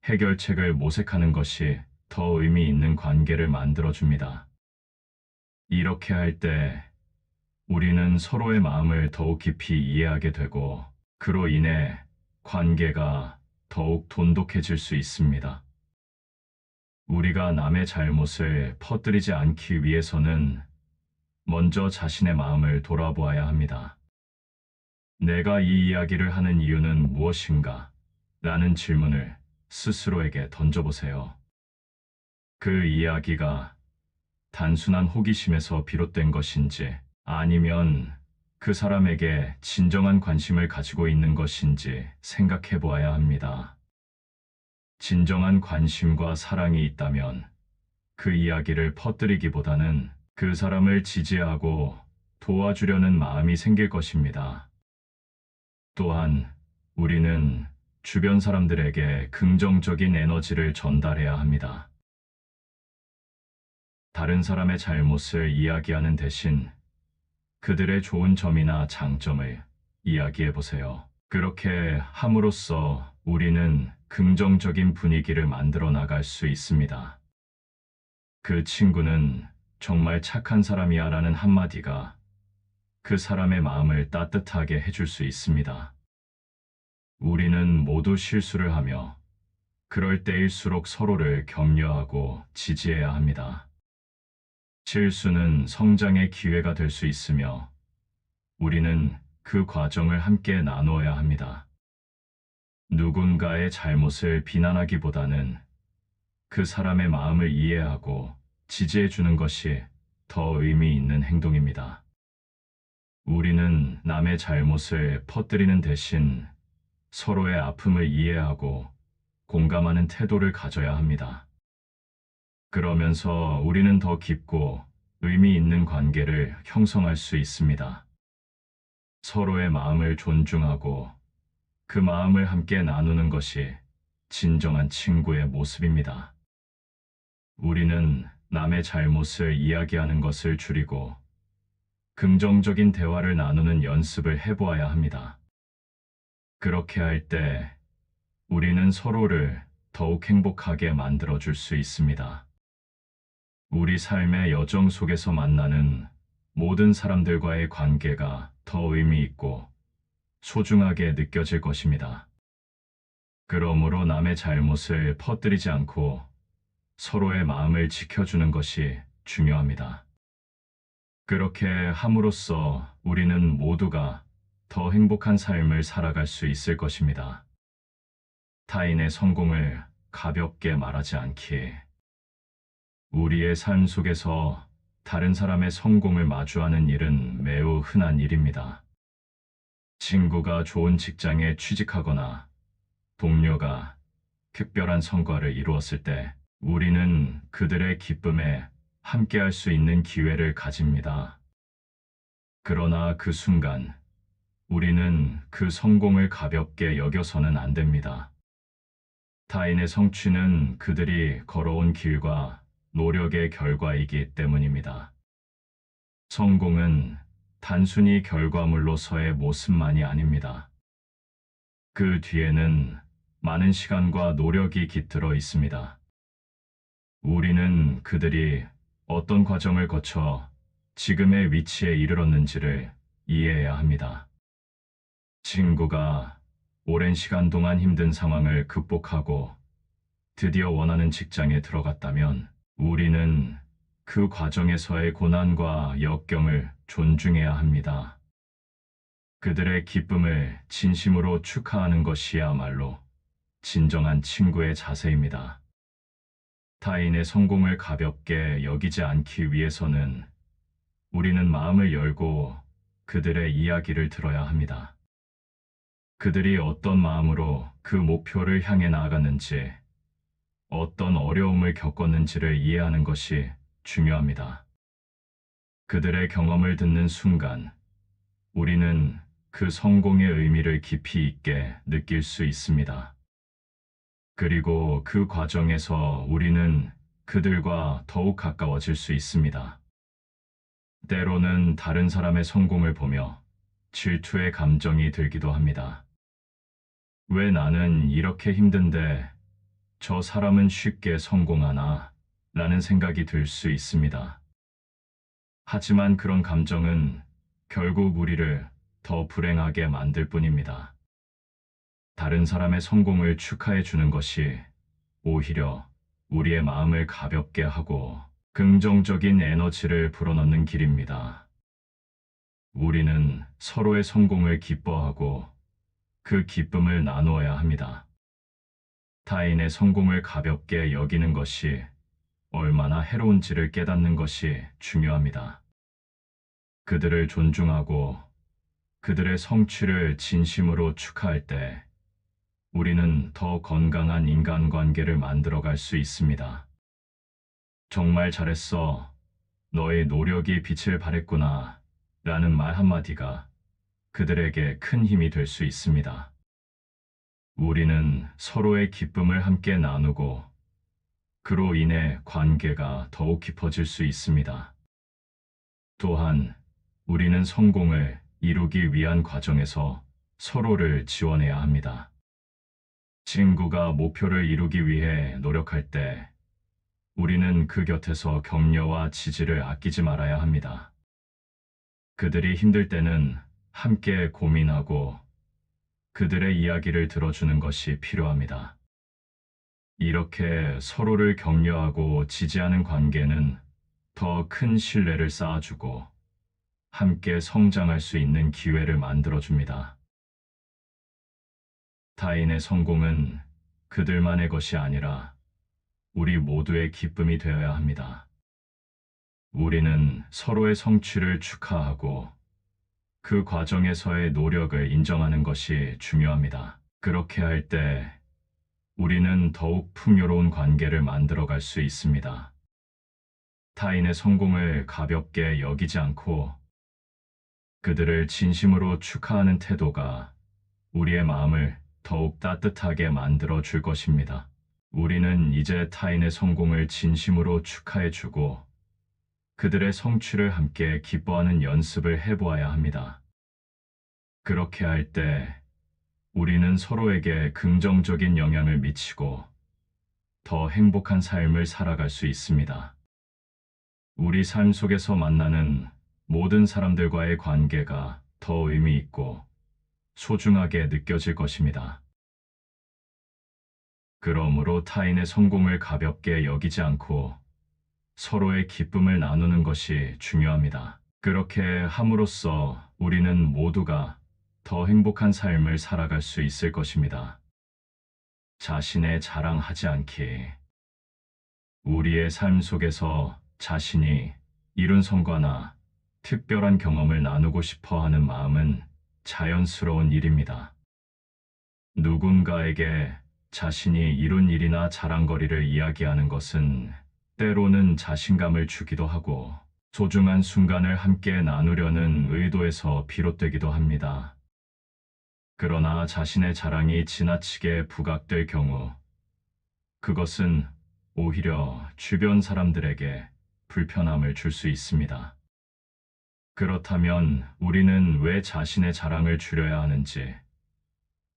해결책을 모색하는 것이 더 의미 있는 관계를 만들어줍니다. 이렇게 할 때 우리는 서로의 마음을 더욱 깊이 이해하게 되고 그로 인해 관계가 더욱 돈독해질 수 있습니다. 우리가 남의 잘못을 퍼뜨리지 않기 위해서는 먼저 자신의 마음을 돌아보아야 합니다. 내가 이 이야기를 하는 이유는 무엇인가? 라는 질문을 스스로에게 던져보세요. 그 이야기가 단순한 호기심에서 비롯된 것인지 아니면 그 사람에게 진정한 관심을 가지고 있는 것인지 생각해 보아야 합니다. 진정한 관심과 사랑이 있다면 그 이야기를 퍼뜨리기보다는 그 사람을 지지하고 도와주려는 마음이 생길 것입니다. 또한 우리는 주변 사람들에게 긍정적인 에너지를 전달해야 합니다. 다른 사람의 잘못을 이야기하는 대신 그들의 좋은 점이나 장점을 이야기해 보세요. 그렇게 함으로써 우리는 긍정적인 분위기를 만들어 나갈 수 있습니다. 그 친구는 정말 착한 사람이야 라는 한마디가 그 사람의 마음을 따뜻하게 해줄 수 있습니다. 우리는 모두 실수를 하며 그럴 때일수록 서로를 격려하고 지지해야 합니다. 실수는 성장의 기회가 될 수 있으며 우리는 그 과정을 함께 나누어야 합니다. 누군가의 잘못을 비난하기보다는 그 사람의 마음을 이해하고 지지해 주는 것이 더 의미 있는 행동입니다. 우리는 남의 잘못을 퍼뜨리는 대신 서로의 아픔을 이해하고 공감하는 태도를 가져야 합니다. 그러면서 우리는 더 깊고 의미 있는 관계를 형성할 수 있습니다. 서로의 마음을 존중하고 그 마음을 함께 나누는 것이 진정한 친구의 모습입니다. 우리는 남의 잘못을 이야기하는 것을 줄이고 긍정적인 대화를 나누는 연습을 해보아야 합니다. 그렇게 할 때 우리는 서로를 더욱 행복하게 만들어줄 수 있습니다. 우리 삶의 여정 속에서 만나는 모든 사람들과의 관계가 더 의미 있고 소중하게 느껴질 것입니다. 그러므로 남의 잘못을 퍼뜨리지 않고 서로의 마음을 지켜주는 것이 중요합니다. 그렇게 함으로써 우리는 모두가 더 행복한 삶을 살아갈 수 있을 것입니다. 타인의 성공을 가볍게 말하지 않기. 우리의 삶 속에서 다른 사람의 성공을 마주하는 일은 매우 흔한 일입니다. 친구가 좋은 직장에 취직하거나 동료가 특별한 성과를 이루었을 때 우리는 그들의 기쁨에 함께할 수 있는 기회를 가집니다. 그러나 그 순간 우리는 그 성공을 가볍게 여겨서는 안 됩니다. 타인의 성취는 그들이 걸어온 길과 노력의 결과이기 때문입니다. 성공은 단순히 결과물로서의 모습만이 아닙니다. 그 뒤에는 많은 시간과 노력이 깃들어 있습니다. 우리는 그들이 어떤 과정을 거쳐 지금의 위치에 이르렀는지를 이해해야 합니다. 친구가 오랜 시간 동안 힘든 상황을 극복하고 드디어 원하는 직장에 들어갔다면 우리는 그 과정에서의 고난과 역경을 존중해야 합니다. 그들의 기쁨을 진심으로 축하하는 것이야말로 진정한 친구의 자세입니다. 타인의 성공을 가볍게 여기지 않기 위해서는 우리는 마음을 열고 그들의 이야기를 들어야 합니다. 그들이 어떤 마음으로 그 목표를 향해 나아갔는지, 어떤 어려움을 겪었는지를 이해하는 것이 중요합니다. 그들의 경험을 듣는 순간, 우리는 그 성공의 의미를 깊이 있게 느낄 수 있습니다. 그리고 그 과정에서 우리는 그들과 더욱 가까워질 수 있습니다. 때로는 다른 사람의 성공을 보며 질투의 감정이 들기도 합니다. 왜 나는 이렇게 힘든데 저 사람은 쉽게 성공하나? 라는 생각이 들 수 있습니다. 하지만 그런 감정은 결국 우리를 더 불행하게 만들 뿐입니다. 다른 사람의 성공을 축하해 주는 것이 오히려 우리의 마음을 가볍게 하고 긍정적인 에너지를 불어넣는 길입니다. 우리는 서로의 성공을 기뻐하고 그 기쁨을 나누어야 합니다. 타인의 성공을 가볍게 여기는 것이 얼마나 해로운지를 깨닫는 것이 중요합니다. 그들을 존중하고 그들의 성취를 진심으로 축하할 때 우리는 더 건강한 인간관계를 만들어갈 수 있습니다. 정말 잘했어. 너의 노력이 빛을 발했구나. 라는 말 한마디가 그들에게 큰 힘이 될 수 있습니다. 우리는 서로의 기쁨을 함께 나누고 그로 인해 관계가 더욱 깊어질 수 있습니다. 또한 우리는 성공을 이루기 위한 과정에서 서로를 지원해야 합니다. 친구가 목표를 이루기 위해 노력할 때 우리는 그 곁에서 격려와 지지를 아끼지 말아야 합니다. 그들이 힘들 때는 함께 고민하고 그들의 이야기를 들어주는 것이 필요합니다. 이렇게 서로를 격려하고 지지하는 관계는 더 큰 신뢰를 쌓아주고 함께 성장할 수 있는 기회를 만들어줍니다. 타인의 성공은 그들만의 것이 아니라 우리 모두의 기쁨이 되어야 합니다. 우리는 서로의 성취를 축하하고 그 과정에서의 노력을 인정하는 것이 중요합니다. 그렇게 할 때 우리는 더욱 풍요로운 관계를 만들어갈 수 있습니다. 타인의 성공을 가볍게 여기지 않고 그들을 진심으로 축하하는 태도가 우리의 마음을 더욱 따뜻하게 만들어 줄 것입니다. 우리는 이제 타인의 성공을 진심으로 축하해주고 그들의 성취를 함께 기뻐하는 연습을 해보아야 합니다. 그렇게 할 때 우리는 서로에게 긍정적인 영향을 미치고 더 행복한 삶을 살아갈 수 있습니다. 우리 삶 속에서 만나는 모든 사람들과의 관계가 더 의미 있고 소중하게 느껴질 것입니다. 그러므로 타인의 성공을 가볍게 여기지 않고 서로의 기쁨을 나누는 것이 중요합니다. 그렇게 함으로써 우리는 모두가 더 행복한 삶을 살아갈 수 있을 것입니다. 자신의 자랑하지 않기. 우리의 삶 속에서 자신이 이룬 성과나 특별한 경험을 나누고 싶어 하는 마음은 자연스러운 일입니다. 누군가에게 자신이 이룬 일이나 자랑거리를 이야기하는 것은 때로는 자신감을 주기도 하고 소중한 순간을 함께 나누려는 의도에서 비롯되기도 합니다. 그러나 자신의 자랑이 지나치게 부각될 경우 그것은 오히려 주변 사람들에게 불편함을 줄 수 있습니다. 그렇다면 우리는 왜 자신의 자랑을 줄여야 하는지,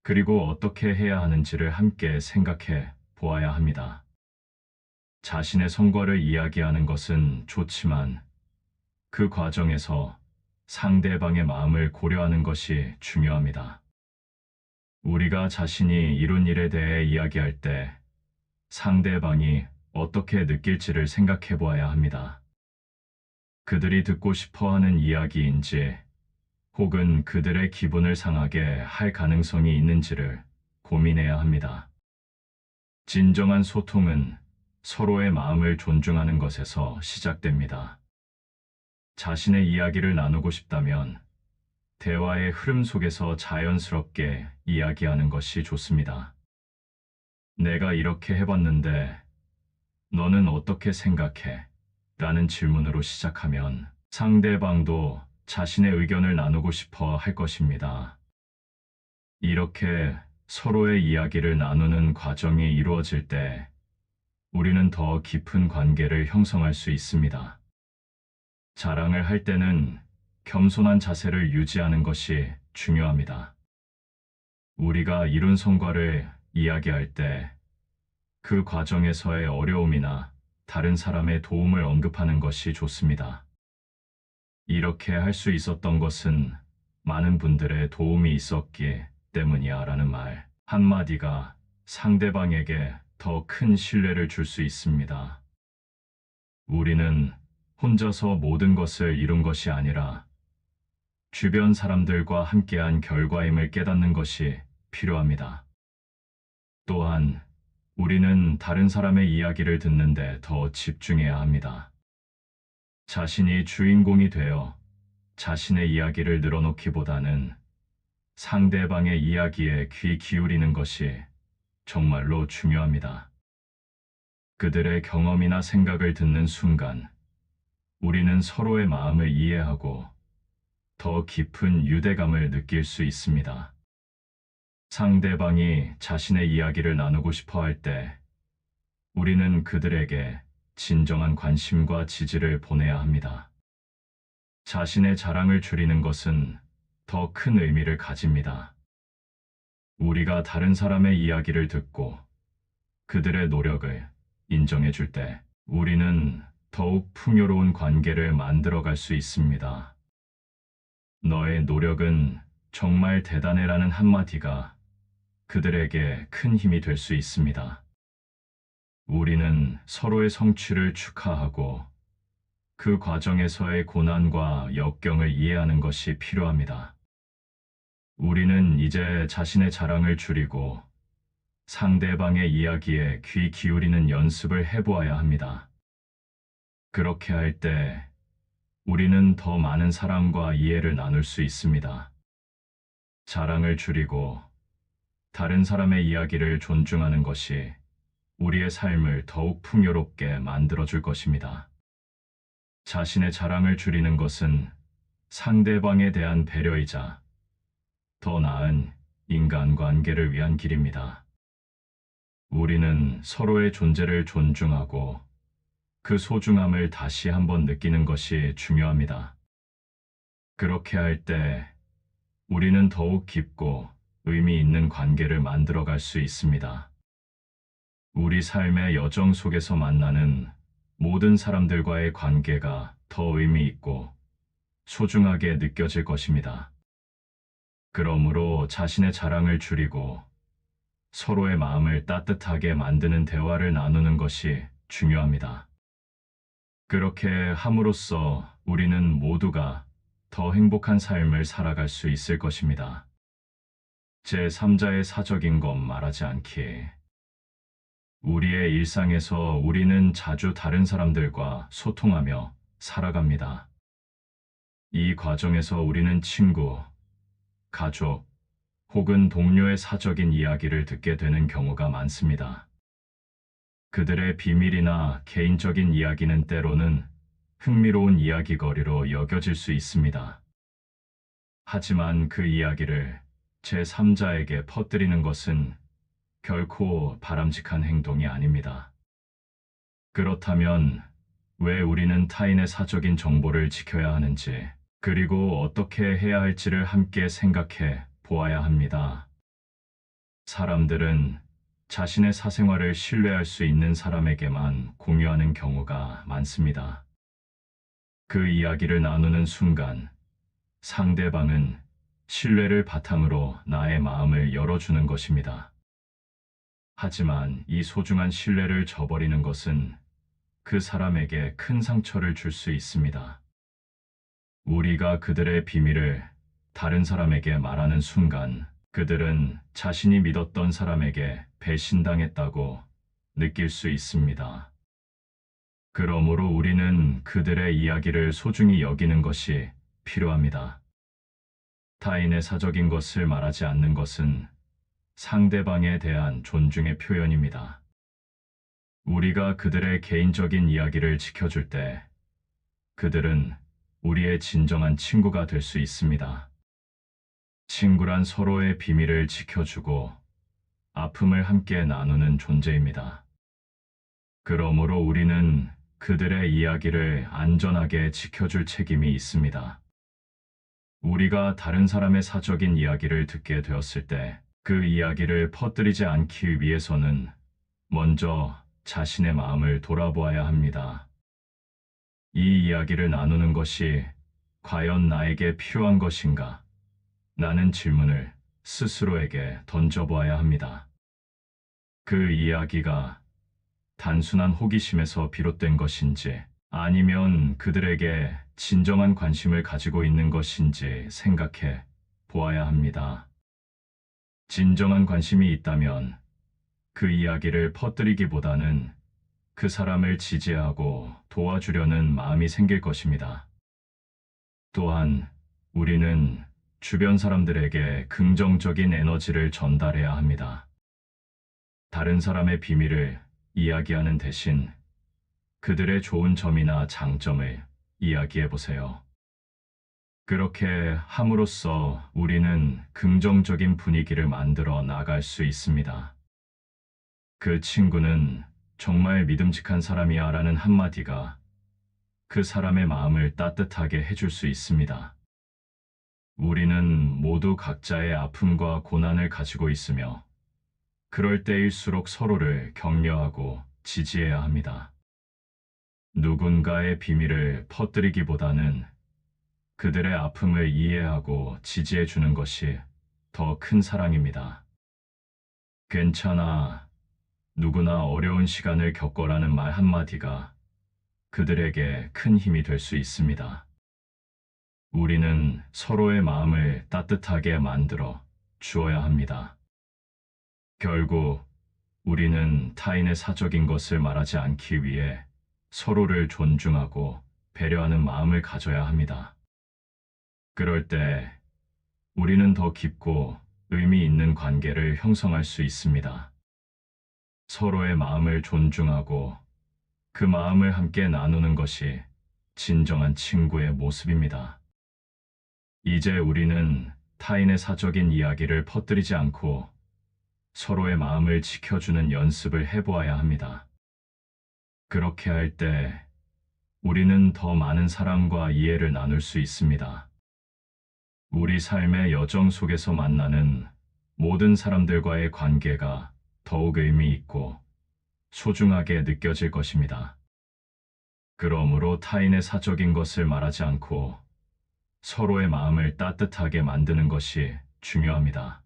그리고 어떻게 해야 하는지를 함께 생각해 보아야 합니다. 자신의 성과를 이야기하는 것은 좋지만 그 과정에서 상대방의 마음을 고려하는 것이 중요합니다. 우리가 자신이 이룬 일에 대해 이야기할 때 상대방이 어떻게 느낄지를 생각해 보아야 합니다. 그들이 듣고 싶어 하는 이야기인지 혹은 그들의 기분을 상하게 할 가능성이 있는지를 고민해야 합니다. 진정한 소통은 서로의 마음을 존중하는 것에서 시작됩니다. 자신의 이야기를 나누고 싶다면 대화의 흐름 속에서 자연스럽게 이야기하는 것이 좋습니다. 내가 이렇게 해봤는데 너는 어떻게 생각해? 라는 질문으로 시작하면 상대방도 자신의 의견을 나누고 싶어 할 것입니다. 이렇게 서로의 이야기를 나누는 과정이 이루어질 때 우리는 더 깊은 관계를 형성할 수 있습니다. 자랑을 할 때는 겸손한 자세를 유지하는 것이 중요합니다. 우리가 이룬 성과를 이야기할 때 그 과정에서의 어려움이나 다른 사람의 도움을 언급하는 것이 좋습니다. 이렇게 할 수 있었던 것은 많은 분들의 도움이 있었기 때문이야 라는 말 한마디가 상대방에게 더 큰 신뢰를 줄 수 있습니다. 우리는 혼자서 모든 것을 이룬 것이 아니라 주변 사람들과 함께한 결과임을 깨닫는 것이 필요합니다. 또한 우리는 다른 사람의 이야기를 듣는데 더 집중해야 합니다. 자신이 주인공이 되어 자신의 이야기를 늘어놓기보다는 상대방의 이야기에 귀 기울이는 것이 정말로 중요합니다. 그들의 경험이나 생각을 듣는 순간 우리는 서로의 마음을 이해하고 더 깊은 유대감을 느낄 수 있습니다. 상대방이 자신의 이야기를 나누고 싶어 할 때 우리는 그들에게 진정한 관심과 지지를 보내야 합니다. 자신의 자랑을 줄이는 것은 더 큰 의미를 가집니다. 우리가 다른 사람의 이야기를 듣고 그들의 노력을 인정해 줄 때 우리는 더욱 풍요로운 관계를 만들어갈 수 있습니다. 너의 노력은 정말 대단해라는 한마디가 그들에게 큰 힘이 될 수 있습니다. 우리는 서로의 성취를 축하하고 그 과정에서의 고난과 역경을 이해하는 것이 필요합니다. 우리는 이제 자신의 자랑을 줄이고 상대방의 이야기에 귀 기울이는 연습을 해보아야 합니다. 그렇게 할 때 우리는 더 많은 사랑과 이해를 나눌 수 있습니다. 자랑을 줄이고 다른 사람의 이야기를 존중하는 것이 우리의 삶을 더욱 풍요롭게 만들어줄 것입니다. 자신의 자랑을 줄이는 것은 상대방에 대한 배려이자 더 나은 인간관계를 위한 길입니다. 우리는 서로의 존재를 존중하고 그 소중함을 다시 한번 느끼는 것이 중요합니다. 그렇게 할 때 우리는 더욱 깊고 의미 있는 관계를 만들어갈 수 있습니다. 우리 삶의 여정 속에서 만나는 모든 사람들과의 관계가 더 의미 있고 소중하게 느껴질 것입니다. 그러므로 자신의 자랑을 줄이고 서로의 마음을 따뜻하게 만드는 대화를 나누는 것이 중요합니다. 그렇게 함으로써 우리는 모두가 더 행복한 삶을 살아갈 수 있을 것입니다. 제3자의 사적인 것 말하지 않기. 우리의 일상에서 우리는 자주 다른 사람들과 소통하며 살아갑니다. 이 과정에서 우리는 친구, 가족 혹은 동료의 사적인 이야기를 듣게 되는 경우가 많습니다. 그들의 비밀이나 개인적인 이야기는 때로는 흥미로운 이야기거리로 여겨질 수 있습니다. 하지만 그 이야기를 제3자에게 퍼뜨리는 것은 결코 바람직한 행동이 아닙니다. 그렇다면 왜 우리는 타인의 사적인 정보를 지켜야 하는지, 그리고 어떻게 해야 할지를 함께 생각해 보아야 합니다. 사람들은 자신의 사생활을 신뢰할 수 있는 사람에게만 공유하는 경우가 많습니다. 그 이야기를 나누는 순간 상대방은 신뢰를 바탕으로 나의 마음을 열어주는 것입니다. 하지만 이 소중한 신뢰를 저버리는 것은 그 사람에게 큰 상처를 줄 수 있습니다. 우리가 그들의 비밀을 다른 사람에게 말하는 순간 그들은 자신이 믿었던 사람에게 배신당했다고 느낄 수 있습니다. 그러므로 우리는 그들의 이야기를 소중히 여기는 것이 필요합니다. 타인의 사적인 것을 말하지 않는 것은 상대방에 대한 존중의 표현입니다. 우리가 그들의 개인적인 이야기를 지켜줄 때 그들은 우리의 진정한 친구가 될 수 있습니다. 친구란 서로의 비밀을 지켜주고 아픔을 함께 나누는 존재입니다. 그러므로 우리는 그들의 이야기를 안전하게 지켜줄 책임이 있습니다. 우리가 다른 사람의 사적인 이야기를 듣게 되었을 때 그 이야기를 퍼뜨리지 않기 위해서는 먼저 자신의 마음을 돌아보아야 합니다. 이 이야기를 나누는 것이 과연 나에게 필요한 것인가? 라는 질문을 스스로에게 던져보아야 합니다. 그 이야기가 단순한 호기심에서 비롯된 것인지 아니면 그들에게 진정한 관심을 가지고 있는 것인지 생각해 보아야 합니다. 진정한 관심이 있다면 그 이야기를 퍼뜨리기보다는 그 사람을 지지하고 도와주려는 마음이 생길 것입니다. 또한 우리는 주변 사람들에게 긍정적인 에너지를 전달해야 합니다. 다른 사람의 비밀을 이야기하는 대신 그들의 좋은 점이나 장점을 이야기해 보세요. 그렇게 함으로써 우리는 긍정적인 분위기를 만들어 나갈 수 있습니다. 그 친구는 정말 믿음직한 사람이야 라는 한마디가 그 사람의 마음을 따뜻하게 해줄 수 있습니다. 우리는 모두 각자의 아픔과 고난을 가지고 있으며 그럴 때일수록 서로를 격려하고 지지해야 합니다. 누군가의 비밀을 퍼뜨리기보다는 그들의 아픔을 이해하고 지지해 주는 것이 더 큰 사랑입니다. 괜찮아. 누구나 어려운 시간을 겪어라는 말 한마디가 그들에게 큰 힘이 될 수 있습니다. 우리는 서로의 마음을 따뜻하게 만들어 주어야 합니다. 결국 우리는 타인의 사적인 것을 말하지 않기 위해 서로를 존중하고 배려하는 마음을 가져야 합니다. 그럴 때 우리는 더 깊고 의미 있는 관계를 형성할 수 있습니다. 서로의 마음을 존중하고 그 마음을 함께 나누는 것이 진정한 친구의 모습입니다. 이제 우리는 타인의 사적인 이야기를 퍼뜨리지 않고 서로의 마음을 지켜주는 연습을 해보아야 합니다. 그렇게 할 때 우리는 더 많은 사랑과 이해를 나눌 수 있습니다. 우리 삶의 여정 속에서 만나는 모든 사람들과의 관계가 더욱 의미 있고 소중하게 느껴질 것입니다. 그러므로 타인의 사적인 것을 말하지 않고 서로의 마음을 따뜻하게 만드는 것이 중요합니다.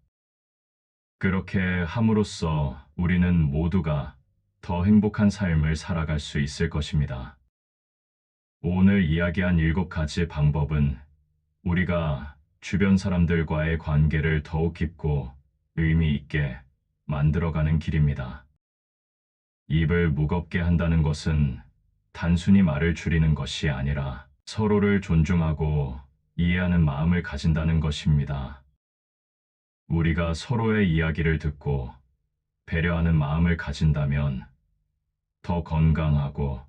그렇게 함으로써 우리는 모두가 더 행복한 삶을 살아갈 수 있을 것입니다. 오늘 이야기한 7가지 방법은 우리가 주변 사람들과의 관계를 더욱 깊고 의미 있게 만들어가는 길입니다. 입을 무겁게 한다는 것은 단순히 말을 줄이는 것이 아니라 서로를 존중하고 이해하는 마음을 가진다는 것입니다. 우리가 서로의 이야기를 듣고 배려하는 마음을 가진다면 더 건강하고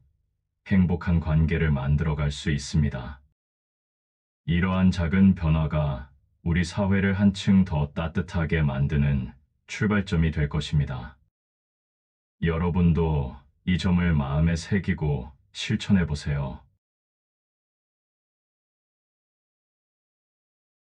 행복한 관계를 만들어갈 수 있습니다. 이러한 작은 변화가 우리 사회를 한층 더 따뜻하게 만드는 출발점이 될 것입니다. 여러분도 이 점을 마음에 새기고 실천해 보세요.